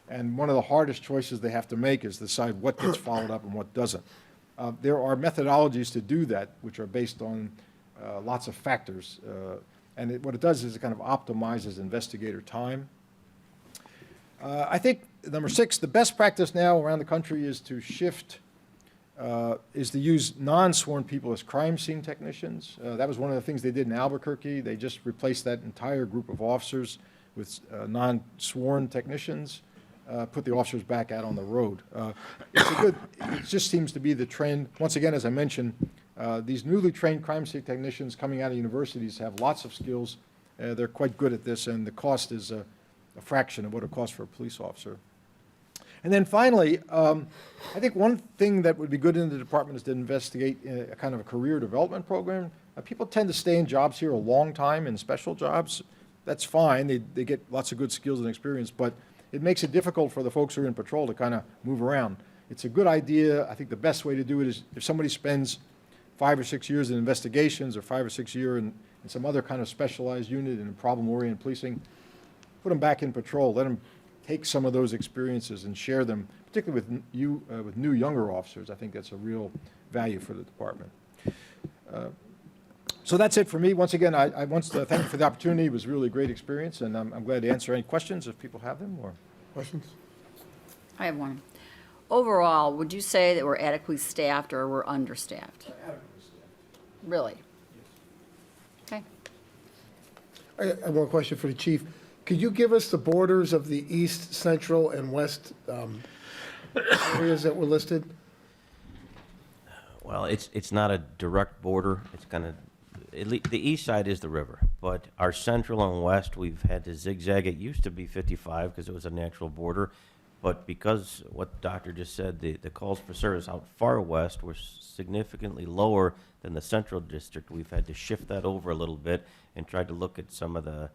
And one of the hardest choices they have to make is decide what gets followed up and what doesn't. There are methodologies to do that, which are based on lots of factors. And what it does is it kind of optimizes investigator time. I think, number 6, the best practice now around the country is to use non-sworn people as crime scene technicians. That was one of the things they did in Albuquerque. They just replaced that entire group of officers with non-sworn technicians, put the officers back out on the road. It just seems to be the trend. Once again, as I mentioned, these newly trained crime scene technicians coming out of universities have lots of skills. They're quite good at this, and the cost is a fraction of what it costs for a police officer. And then finally, I think one thing that would be good in the department is to investigate a kind of a career development program. People tend to stay in jobs here a long time in special jobs. That's fine. They get lots of good skills and experience, but it makes it difficult for the folks who are in patrol to kind of move around. It's a good idea. I think the best way to do it is if somebody spends 5 or 6 years in investigations or 5 or 6 years in some other kind of specialized unit in problem-oriented policing, put them back in patrol. Let them take some of those experiences and share them, particularly with new younger officers. I think that's a real value for the department. So that's it for me. Once again, I want to thank you for the opportunity. It was really a great experience, and I'm glad to answer any questions if people have them or questions. I have one. Overall, would you say that we're adequately staffed or we're understaffed? Adequately staffed. Really? Okay. I have one question for the chief. Could you give us the borders of the east, central, and west areas that were listed? Well, it's not a direct border. It's kind of, the east side is the river, but our central and west, we've had to zigzag. It used to be 55 because it was a natural border, but because what the doctor just said, the calls for service out far west were significantly lower than the central district. We've had to shift that over a little bit and tried to look at some of the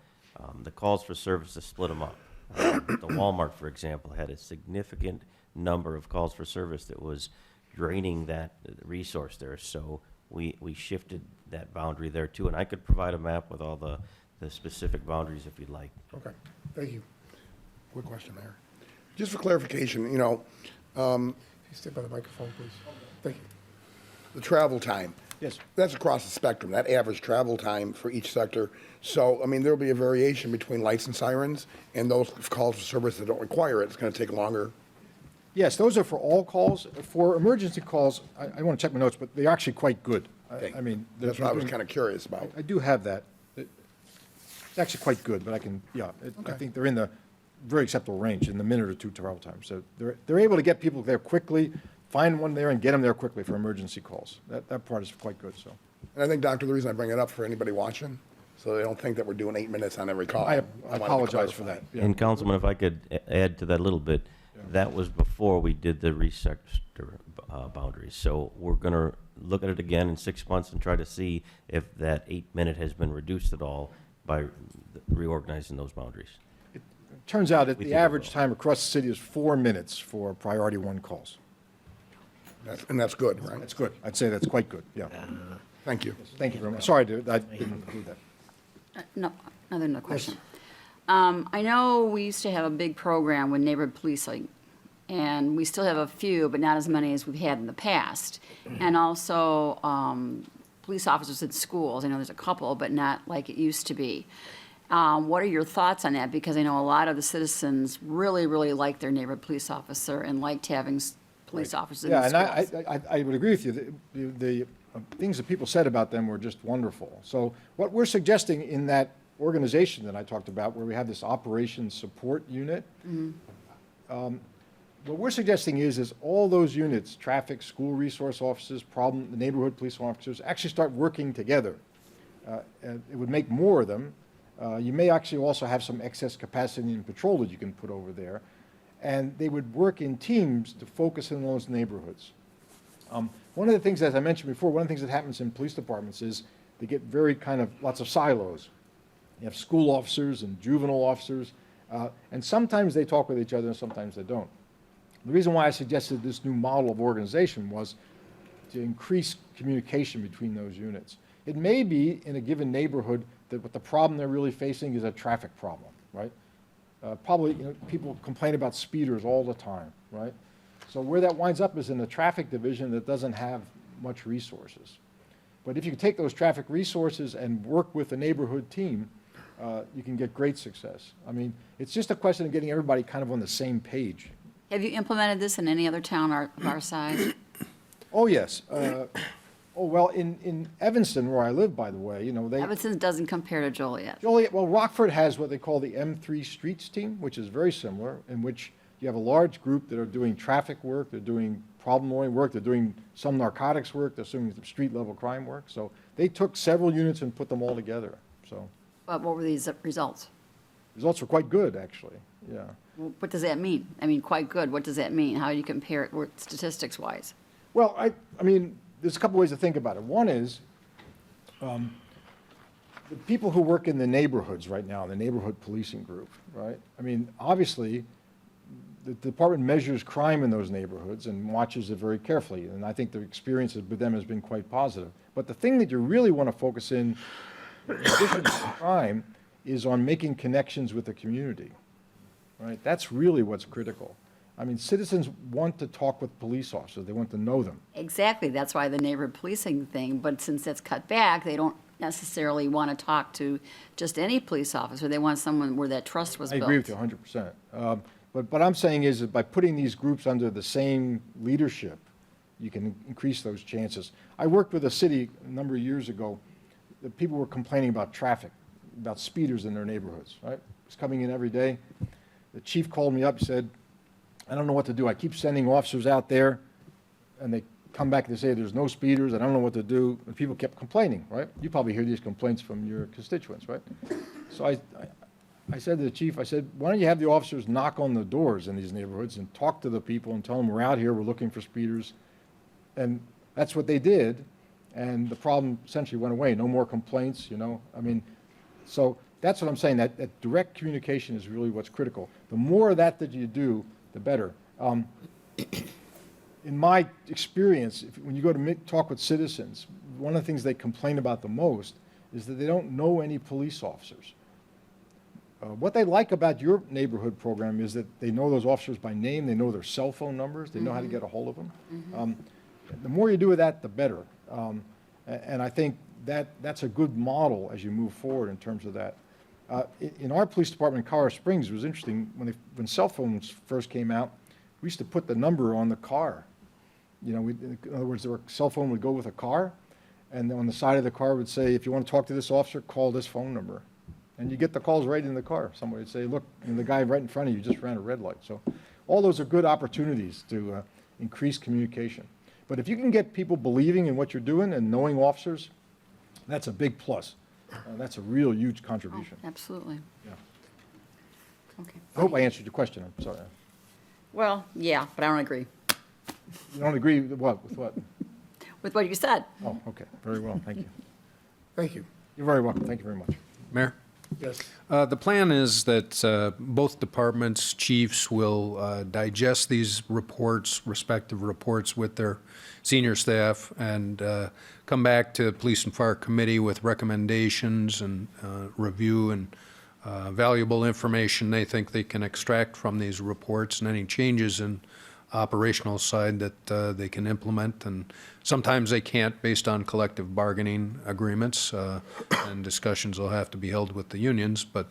calls for service to split them up. The Walmart, for example, had a significant number of calls for service that was draining that resource there. So we shifted that boundary there too. And I could provide a map with all the specific boundaries if you'd like. Okay, thank you. Quick question, Mayor. Just for clarification, stay by the microphone, please. Thank you. The travel time. Yes. That's across the spectrum, that average travel time for each sector. So, there'll be a variation between lights and sirens and those calls for service that don't require it. It's going to take longer. Yes, those are for all calls. For emergency calls, I want to check my notes, but they're actually quite good. Okay. That's what I was kind of curious about. I do have that. It's actually quite good, but I think they're in the very acceptable range in the minute or two travel time. So they're able to get people there quickly, find one there and get them there quickly for emergency calls. That part is quite good, so. And I think, Doctor, the reason I bring it up for anybody watching, so they don't think that we're doing 8 minutes on every call. I wanted to apologize for clarify. that. Yeah. And Councilman, if I could add to that a little bit, that was before we did the resector boundaries. So we're going to look at it again in 6 months and try to see if that 8-minute has been reduced at all by reorganizing those boundaries. It turns out that We the think it average will. time across the city is 4 minutes for priority 1 calls. And that's good, right? That's good. I'd say that's quite good, yeah. Thank you. Thank you very much. Sorry, I didn't do that. No, another question. I know we used to have a big program with neighborhood policing, and we still have a few, but not as many as we've had in the past. And also, police officers in schools. I know there's a couple, but not like it used to be. What are your thoughts on that? Because I know a lot of the citizens really, really like their neighborhood police officer and liked having police officers in the Yeah, schools. and I would agree with you. The things that people said about them were just wonderful. So what we're suggesting in that organization that I talked about, where we have this operations support unit, what we're suggesting is all those units, traffic, school resource officers, the neighborhood police officers, actually start working together. And it would make more of them. You may actually also have some excess capacity in patrol that you can put over there. And they would work in teams to focus in those neighborhoods. One of the things, as I mentioned before, one of the things that happens in police departments is they get very lots of silos. You have school officers and juvenile officers, and sometimes they talk with each other and sometimes they don't. The reason why I suggested this new model of organization was to increase communication between those units. It may be in a given neighborhood that what the problem they're really facing is a traffic problem, right? Probably, people complain about speeders all the time, right? So where that winds up is in the traffic division that doesn't have much resources. But if you take those traffic resources and work with the neighborhood team, you can get great success. I mean, it's just a question of getting everybody kind of on the same page. Have you implemented this in any other town of our size? Oh, yes. Well, in Evanston, where I live, by the way, they... Evanston doesn't compare to Joliet. Joliet, well, Rockford has what they call the M3 Streets team, which is very similar, in which you have a large group that are doing traffic work, they're doing problem-oriented work, they're doing some narcotics work, they're doing some street-level crime work. So they took several units and put them all together, so... But what were these results? Results were quite good, actually, yeah. Well, what does that mean? I mean, quite good, what does that mean? How do you compare it statistics-wise? Well, I mean, there's a couple ways to think about it. One is, the people who work in the neighborhoods right now, the neighborhood policing group, right? I mean, obviously, the department measures crime in those neighborhoods and watches it very carefully, and I think the experience with them has been quite positive. But the thing that you really want to focus in addition to crime, is on making connections with the community, right? That's really what's critical. I mean, citizens want to talk with police officers. They want to know them. Exactly, that's why the neighborhood policing thing, but since that's cut back, they don't necessarily want to talk to just any police officer. They want someone where that trust was I built. agree with you 100%. But what I'm saying is that by putting these groups under the same leadership, you can increase those chances. I worked with a city a number of years ago. The people were complaining about traffic, about speeders in their neighborhoods, right? It was coming in every day. The chief called me up and said, I don't know what to do. I keep sending officers out there, and they come back and they say there's no speeders, and I don't know what to do. And people kept complaining, right? You probably hear these complaints from your constituents, right? So I said to the chief, I said, why don't you have the officers knock on the doors in these neighborhoods and talk to the people and tell them we're out here, we're looking for speeders. And that's what they did. And the problem essentially went away. No more complaints, I mean, so that's what I'm saying, that direct communication is really what's critical. The more of that you do, the better. In my experience, when you go to talk with citizens, one of the things they complain about the most is that they don't know any police officers. What they like about your neighborhood program is that they know those officers by name, they know their cell phone numbers, they know how to get a hold of them. The more you do of that, the better. And I think that's a good model as you move forward in terms of that. In our police department in Colorado Springs, it was interesting, when cell phones first came out, we used to put the number on the car. In other words, the cell phone would go with a car, and on the side of the car would say, if you want to talk to this officer, call this phone number. And you get the calls right in the car. Somebody would say, look, the guy right in front of you just ran a red light. So all those are good opportunities to increase communication. But if you can get people believing in what you're doing and knowing officers, that's a big plus. That's a real huge contribution. Oh, absolutely. Yeah. Okay. I hope I answered your question. I'm sorry. Well, yeah, but I don't agree You don't agree with what? With what? with what you said. Oh, okay. Very well. Thank you. Thank you. You're very welcome. Thank you very much. Mayor? Yes. The plan is that both departments, chiefs will digest these reports, respective reports with their senior staff, and come back to Police and Fire Committee with recommendations and review and valuable information they think they can extract from these reports, and any changes in operational side that they can implement. And sometimes they can't based on collective bargaining agreements, and discussions will have to be held with the unions, but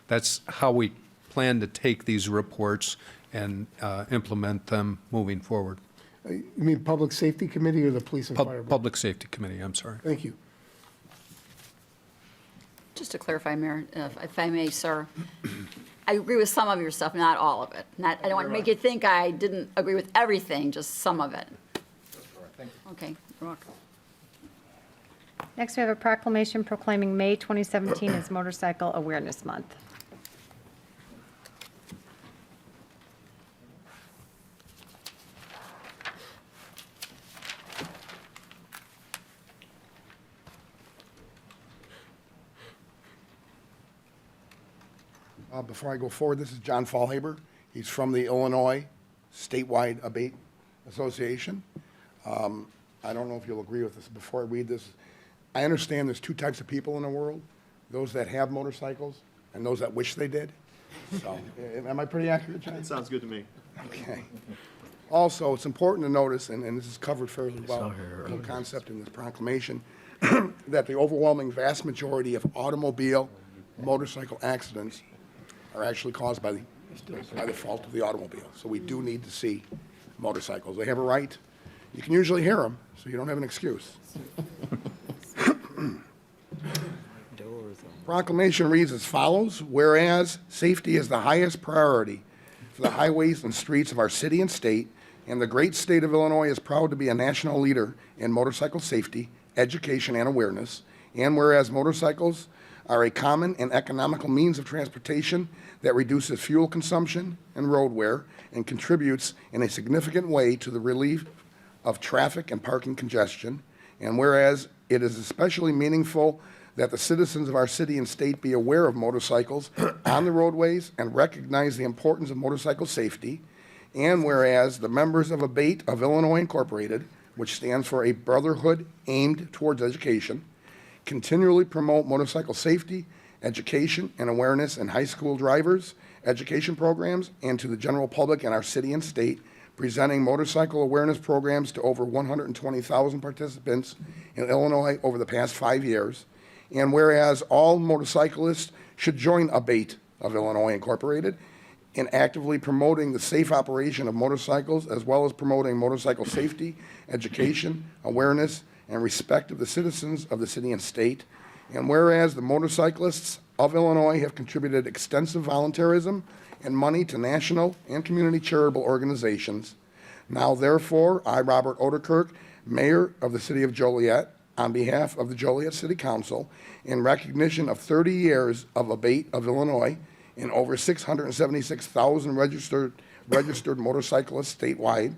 that's how we plan to take these reports and implement them moving forward. You mean Public Safety Committee or the Police and Fire Board? Public Safety Committee, I'm sorry. Thank you. Just to clarify, Mayor, if I may, sir, I agree with some of your stuff, not all of it. I don't want to make you think I didn't agree with everything, just some of it. Okay, you're welcome. Next, we have a proclamation proclaiming May 2017 as Motorcycle Awareness Month. Before I go forward, this is John Fallhaber. He's from the Illinois Statewide Abate Association. I don't know if you'll agree with this. Before I read this, I understand there's two types of people in the world, those that have motorcycles and those that wish they did. So, am I pretty accurate, John? That sounds good to me. Okay. Also, it's important to notice, and this is covered fairly saw well, her the earlier. concept in this proclamation, that the overwhelming vast majority of automobile, motorcycle accidents are actually caused by the fault of the automobile. So we do need to see motorcycles. They have a right. You can usually hear them, so you don't have an excuse. Proclamation reads as follows: whereas safety is the highest priority for the highways and streets of our city and state, and the great state of Illinois is proud to be a national leader in motorcycle safety, education, and awareness, and whereas motorcycles are a common and economical means of transportation that reduces fuel consumption and road wear and contributes in a significant way to the relief of traffic and parking congestion, and whereas it is especially meaningful that the citizens of our city and state be aware of motorcycles on the roadways and recognize the importance of motorcycle safety, and whereas the members of ABATE of Illinois Incorporated, which stands for a brotherhood aimed towards education, continually promote motorcycle safety, education, and awareness in high school drivers, education programs, and to the general public in our city and state, presenting motorcycle awareness programs to over 120,000 participants in Illinois over the past 5 years. And whereas all motorcyclists should join ABATE of Illinois Incorporated in actively promoting the safe operation of motorcycles, as well as promoting motorcycle safety, education, awareness, and respect of the citizens of the city and state. And whereas the motorcyclists of Illinois have contributed extensive volunteerism and money to national and community charitable organizations, now therefore, I, Robert Odekirk, Mayor of the City of Joliet, on behalf of the Joliet City Council, in recognition of 30 years of ABATE of Illinois and over 676,000 registered motorcyclists statewide,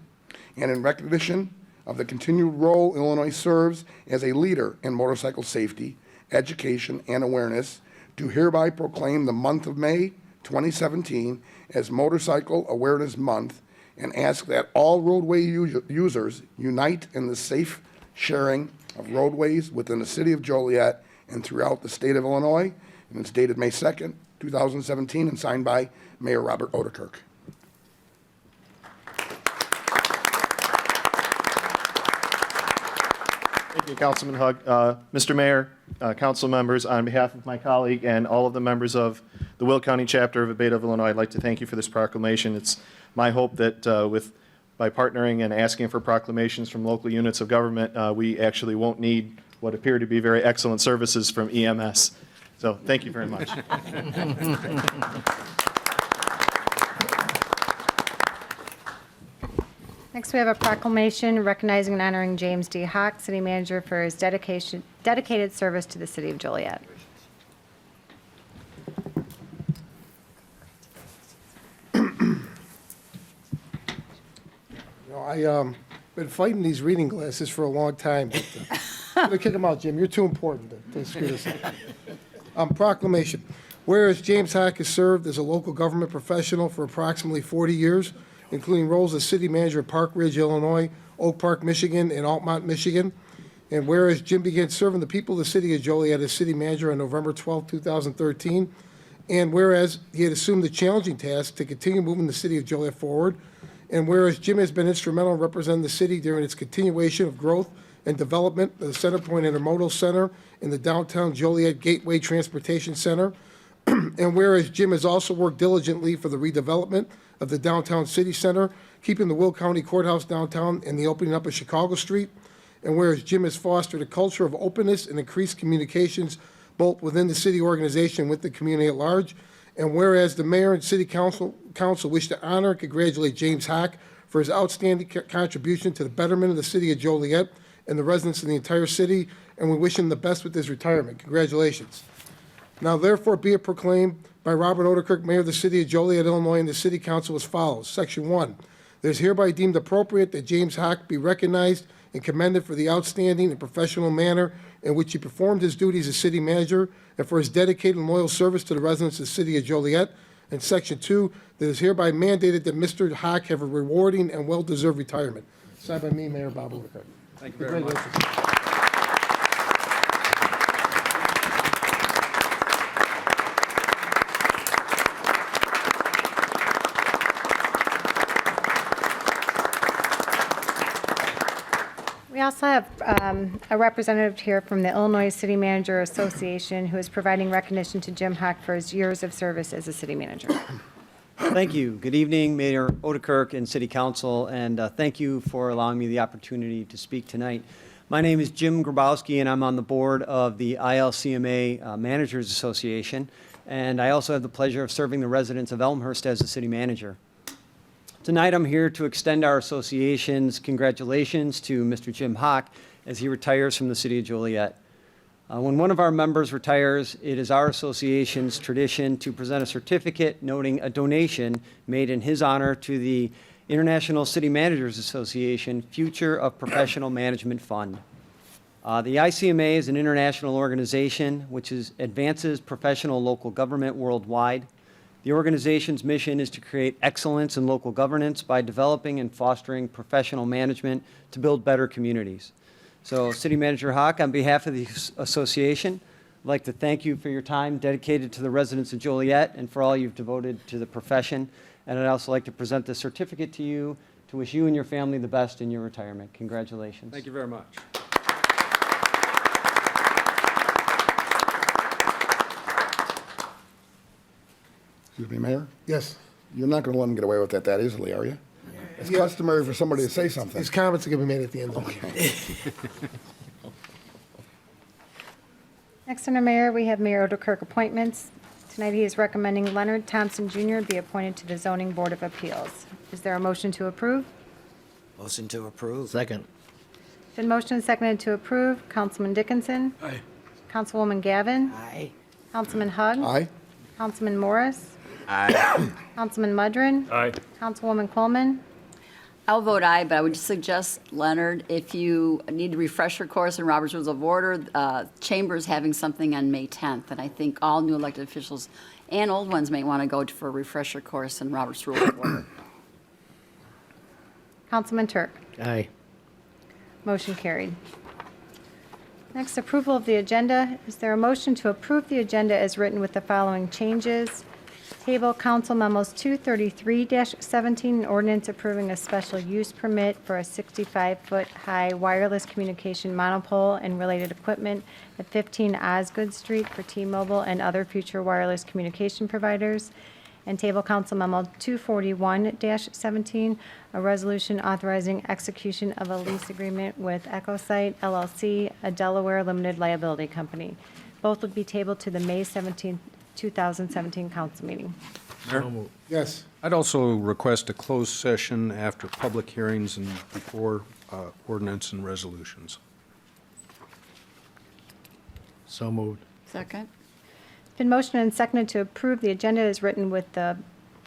and in recognition of the continued role Illinois serves as a leader in motorcycle safety, education, and awareness, do hereby proclaim the month of May 2017 as Motorcycle Awareness Month, and ask that all roadway users unite in the safe sharing of roadways within the city of Joliet and throughout the state of Illinois. And it's dated May 2nd, 2017, and signed by Mayor Robert Odekirk. Thank you, Councilman Hug. Mr. Mayor, council members, on behalf of my colleague and all of the members of the Will County chapter of ABATE of Illinois, I'd like to thank you for this proclamation. It's my hope that by partnering and asking for proclamations from local units of government, we actually won't need what appear to be very excellent services from EMS. So thank you very much. Next, we have a proclamation recognizing and honoring James D. Hawk, City Manager, for his dedicated service to the City of Joliet. I've been fighting these reading glasses for a long time, but I'm going to kick them out, Jim. You're too important to screw this up. Proclamation. Whereas James Hack has served as a local government professional for approximately 40 years, including roles as city manager of Park Ridge, Illinois, Oak Park, Michigan, and Altamont, Michigan. And whereas Jim began serving the people of the city of Joliet as city manager on November 12, 2013, and whereas he had assumed the challenging task to continue moving the city of Joliet forward, and whereas Jim has been instrumental in representing the city during its continuation of growth and development of the Centerpoint Intermodal Center in the downtown Joliet Gateway Transportation Center, and whereas Jim has also worked diligently for the redevelopment of the downtown city center, keeping the Will County Courthouse downtown and the opening up of Chicago Street, and whereas Jim has fostered a culture of openness and increased communications both within the city organization and with the community at large, and whereas the mayor and city council wish to honor and congratulate James Hack for his outstanding contribution to the betterment of the city of Joliet and the residents of the entire city, and we wish him the best with his retirement. Congratulations. Now therefore be it proclaimed by Robert Odekirk, Mayor of the City of Joliet, Illinois, and the City Council as follows. Section 1. It is hereby deemed appropriate that James Hack be recognized and commended for the outstanding and professional manner in which he performed his duties as city manager and for his dedicated and loyal service to the residents of the City of Joliet. And Section 2. That it is hereby mandated that Mr. Hack have a rewarding and well-deserved retirement. Signed by me, Mayor Bob Odekirk. Thank you very much. We also have a representative here from the Illinois City Manager Association who is providing recognition to Jim Hock for his years of service as a city manager. Thank you. Good evening, Mayor Odekirk and City Council, and thank you for allowing me the opportunity to speak tonight. My name is Jim Grabowski, and I'm on the board of the ILCMA Managers Association, and I also have the pleasure of serving the residents of Elmhurst as the city manager. Tonight, I'm here to extend our association's congratulations to Mr. Jim Hock as he retires from the city of Joliet. When one of our members retires, it is our association's tradition to present a certificate noting a donation made in his honor to the International City Managers Association Future of Professional Management Fund. The ICMA is an international organization which advances professional local government worldwide. The organization's mission is to create excellence in local governance by developing and fostering professional management to build better communities. So, City Manager Hock, on behalf of the association, I'd like to thank you for your time dedicated to the residents of Joliet and for all you've devoted to the profession. And I'd also like to present this certificate to you to wish you and your family the best in your retirement. Congratulations. Thank you very much. Excuse me, Mayor? Yes. You're not going to let him get away with that easily, are you? It's customary for somebody to say something. His comments are going to be made at the end. Okay. Next under Mayor, we have Mayor Odekirk appointments. Tonight, he is recommending Leonard Thompson Jr. be appointed to the Zoning Board of Appeals. Is there a motion to approve? Motion to approve. Second. Been motioned and seconded to approve. Councilman Dickinson? Aye. Councilwoman Gavin? Aye. Councilman Hug? Aye? Councilman Morris? Aye. Councilman Mudrin? Aye. Councilwoman Coleman? I'll vote aye, but I would suggest, Leonard, if you need a refresher course in Robert's Rules of Order, Chamber's having something on May 10th, and I think all new elected officials and old ones may want to go for a refresher course in Robert's Rules of Order. Councilman Turk? Aye. Motion carried. Next, approval of the agenda. Is there a motion to approve the agenda as written with the following changes? Table Council Memos 233-17, an ordinance approving a special use permit for a 65-foot high wireless communication monopole and related equipment at 15 Osgood Street for T-Mobile and other future wireless communication providers. And Table Council Memo 241-17, a resolution authorizing execution of a lease agreement with EchoSite LLC, a Delaware limited liability company. Both would be tabled to the May 17, 2017 council meeting. Mayor? Yes. I'd also request a closed session after public hearings and before ordinance and resolutions. So moved. Second? Been motioned and seconded to approve the agenda as written with the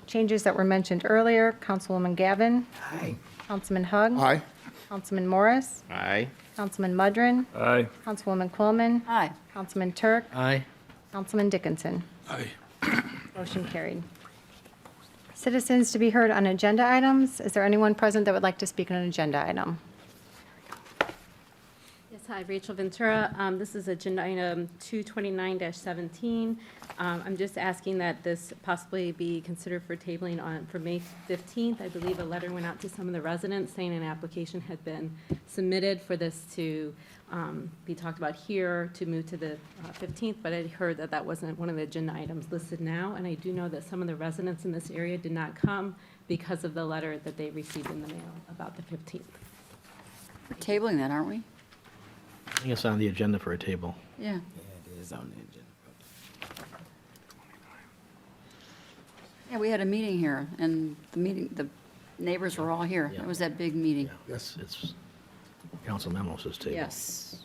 changes that were mentioned earlier. Councilwoman Gavin? Aye. Councilman Hug? Aye? Councilman Morris? Aye. Councilman Mudrin? Aye. Councilwoman Coleman? Aye. Councilman Turk? Aye. Councilman Dickinson? Aye. Motion carried. Citizens to be heard on agenda items. Is there anyone present that would like to speak on an agenda item? Yes, hi, Rachel Ventura. This is agenda item 229-17. I'm just asking that this possibly be considered for tabling for May 15th. I believe a letter went out to some of the residents saying an application had been submitted for this to be talked about here to move to the 15th, but I heard that that wasn't one of the agenda items listed now, and I do know that some of the residents in this area did not come because of the letter that they received in the mail about the 15th. We're tabling that, aren't we? I think it's on the agenda for a table. Yeah. Yeah, it is on the agenda. Yeah, we had a meeting here, and the neighbors were all here. It was that big meeting. Yes. It's council memo says table. Yes,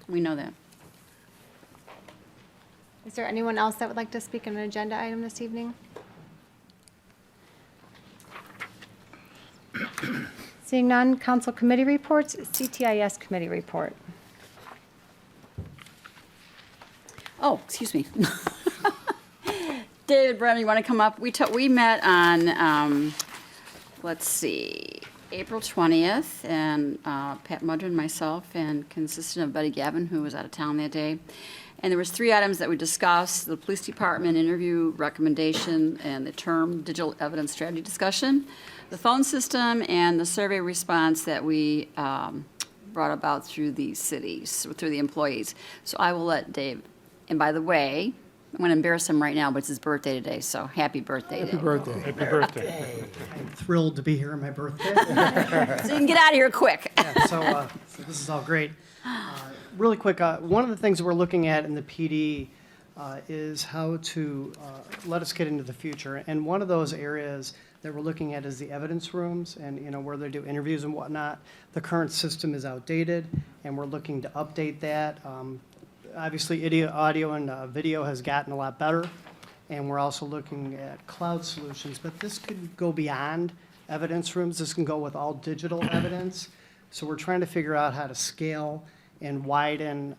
we know that. Is there anyone else that would like to speak on an agenda item this evening? Seeing none, council committee reports, CTIS committee report. Oh, excuse me. David, Brennan, you want to come up? We met on, let's see, April 20th, and Pat Mudrin and myself, and consisted of Betty Gavin, who was out of town that day. And there was 3 items that we discussed: the police department interview recommendation and the term digital evidence strategy discussion, the phone system, and the survey response that we brought about through the cities, through the employees. So I will let Dave, and by the way, I'm going to embarrass him right now, but it's his birthday today, so happy birthday. Happy Dave. birthday. Happy birthday. I'm thrilled to be here on my birthday. So you can get out of here quick. So this is all great. Really quick, one of the things we're looking at in the PD is how to let us get into the future. And one of those areas that we're looking at is the evidence rooms and, where they do interviews and whatnot. The current system is outdated, and we're looking to update that. Obviously, audio and video has gotten a lot better, and we're also looking at cloud solutions. But this could go beyond evidence rooms. This can go with all digital evidence. So we're trying to figure out how to scale and widen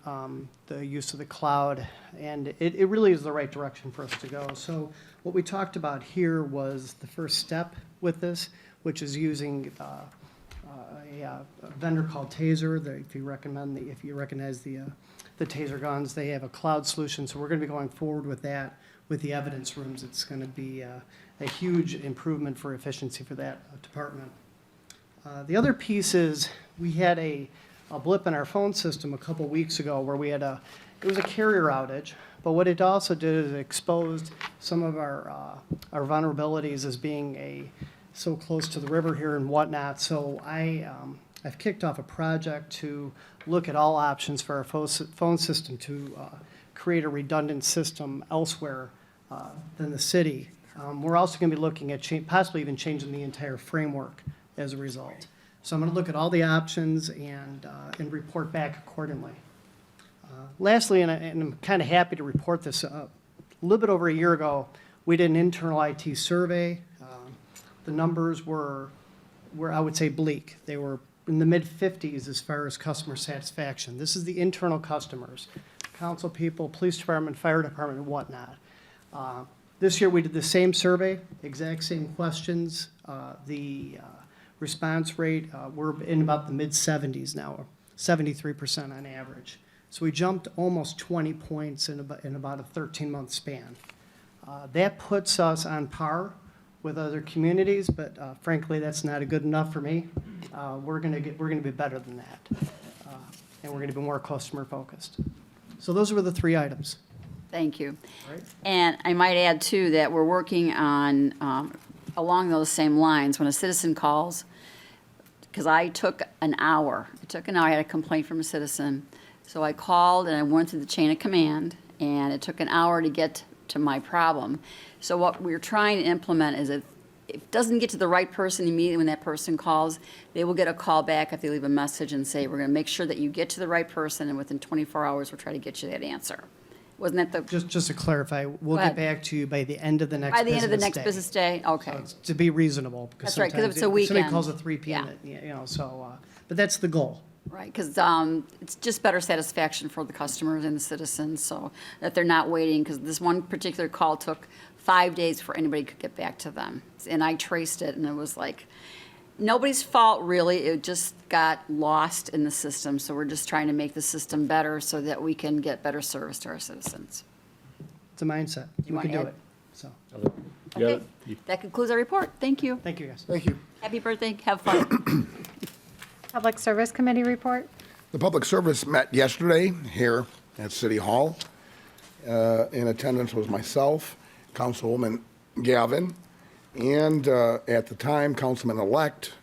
the use of the cloud, and it really is the right direction for us to go. So what we talked about here was the first step with this, which is using a vendor called Taser. If you recognize the Taser guns, they have a cloud solution. So we're going to be going forward with that. With the evidence rooms, it's going to be a huge improvement for efficiency for that department. The other piece is we had a blip in our phone system a couple weeks ago where we had it was a carrier outage, but what it also did is it exposed some of our vulnerabilities as being so close to the river here and whatnot. So I've kicked off a project to look at all options for our phone system to create a redundant system elsewhere than the city. We're also going to be looking at possibly even changing the entire framework as a result. So I'm going to look at all the options and report back accordingly. Lastly, and I'm kind of happy to report this, a little bit over a year ago, we did an internal IT survey. The numbers were, I would say, bleak. They were in the mid-50s as far as customer satisfaction. This is the internal customers, council people, police department, fire department, and whatnot. This year we did the same survey, exact same questions. The response rate, we're in about the mid-70s now, 73% on average. So we jumped almost 20 points in about a 13-month span. That puts us on par with other communities, but frankly, that's not good enough for me. We're going to be better than that, and we're going to be more customer focused. So those were the 3 items. Thank you. Right. And I might add, too, that we're working on, along those same lines, when a citizen calls, because I took an hour. I had a complaint from a citizen. So I called and I went through the chain of command, and it took an hour to get to my problem. So what we're trying to implement is if it doesn't get to the right person immediately when that person calls, they will get a call back if they leave a message and say, we're going to make sure that you get to the right person, and within 24 hours, we'll try to get you that answer. Wasn't that the... Just to clarify, we'll get back to you by the end of the next By the business end of the next day. business day? Okay. So it's to be reasonable. That's right, 'cause if it's a sometimes weekend. Somebody calls at 3 p.m., but that's the goal. Right, because it's just better satisfaction for the customers and the citizens, so that they're not waiting, because this one particular call took 5 days before anybody could get back to them. And I traced it, and it was like, nobody's fault, really. It just got lost in the system, so we're just trying to make the system better so that we can get better service to our citizens. It's a mindset. We wanna can do add? it. So. Okay, that concludes our report. Thank you. Thank you, guys. Thank you. Happy birthday, have fun. Public Service Committee report. The Public Service met yesterday here at City Hall. In attendance was myself, Councilwoman Gavin, and at the time, Councilman-elect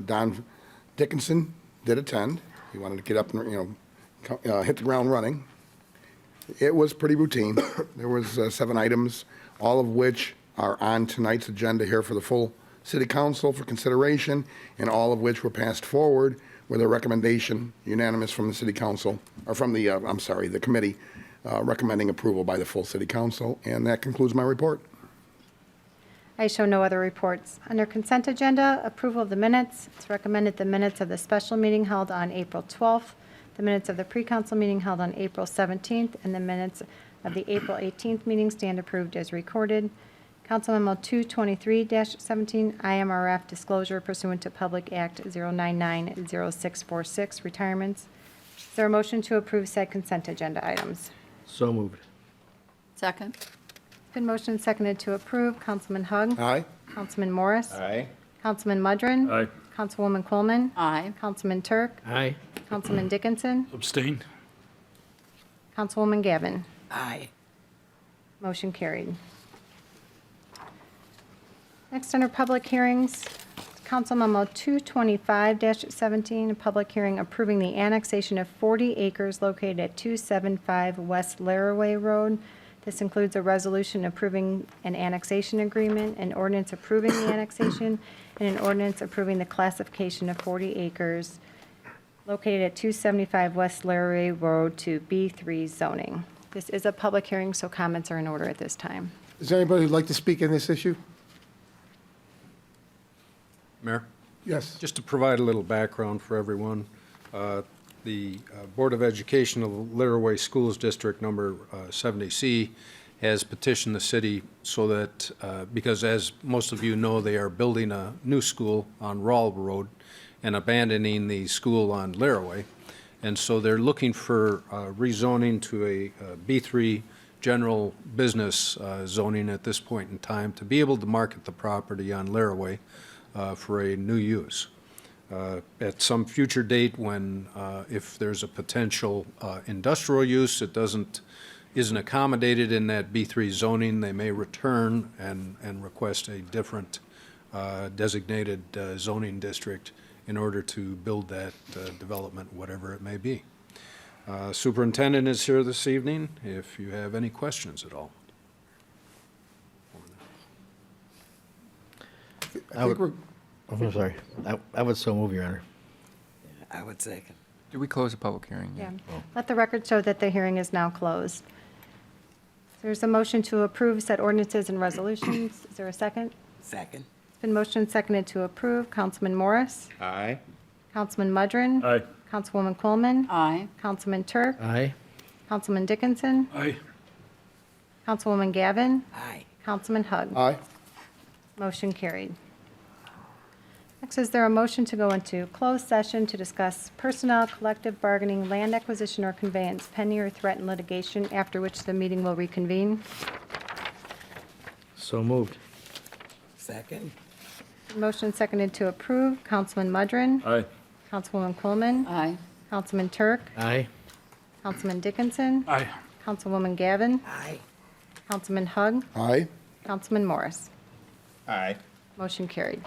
Don Dickinson did attend. He wanted to get up and, hit the ground running. It was pretty routine. There was 7 items, all of which are on tonight's agenda here for the full City Council for consideration, and all of which were passed forward with a recommendation unanimous from the City Council, or from the, the committee, recommending approval by the full City Council. And that concludes my report. I show no other reports. Under consent agenda, approval of the minutes. It's recommended the minutes of the special meeting held on April 12th, the minutes of the pre-council meeting held on April 17th, and the minutes of the April 18th meeting stand approved as recorded. Council Memo 223-17, IMRF disclosure pursuant to Public Act 0990646, retirements. Is there a motion to approve said consent agenda items? So moved. Second? Been motioned and seconded to approve. Councilman Hug? Aye. Councilman Morris? Aye. Councilman Mudrin? Aye. Councilwoman Coleman? Aye. Councilman Turk? Aye. Councilman Dickinson? Abstain. Councilwoman Gavin? Aye. Motion carried. Next, under public hearings, Council Memo 225-17, a public hearing approving the annexation of 40 acres located at 275 West Laraway Road. This includes a resolution approving an annexation agreement, an ordinance approving the annexation, and an ordinance approving the classification of 40 acres located at 275 West Laraway Road to B3 zoning. This is a public hearing, so comments are in order at this time. Is there anybody who'd like to speak on this issue? Mayor? Yes. Just to provide a little background for everyone, the Board of Education of Laraway Schools District Number 70C has petitioned the city so that, because as most of you know, they are building a new school on Rawle Road and abandoning the school on Laraway. And so they're looking for rezoning to a B3 general business zoning at this point in time to be able to market the property on Laraway for a new use. At some future date when, if there's a potential industrial use that isn't accommodated in that B3 zoning, they may return and request a different designated zoning district in order to build that development, whatever it may be. Superintendent is here this evening, if you have any questions at all. I think we're, I'm sorry. I would so move, Your Honor. I would second. Did we close the public hearing? Yeah. Let the record show that the hearing is now closed. There's a motion to approve said ordinances and resolutions. Is there a second? Second. It's been motioned and seconded to approve. Councilman Morris? Aye. Councilman Mudrin? Aye. Councilwoman Coleman? Aye. Councilman Turk? Aye. Councilman Dickinson? Aye. Councilwoman Gavin? Aye. Councilman Hug? aye. Motion carried. Next, is there a motion to go into closed session to discuss personnel, collective bargaining, land acquisition or conveyance, pending or threatened litigation, after which the meeting will reconvene? So moved. Second. Motion seconded to approve. Councilman Mudrin? Aye. Councilwoman Coleman? Aye. Councilman Turk? Aye. Councilman Dickinson? Aye. Councilwoman Gavin? Aye. Councilman Hug? Aye. Councilman Morris? Aye. Motion carried.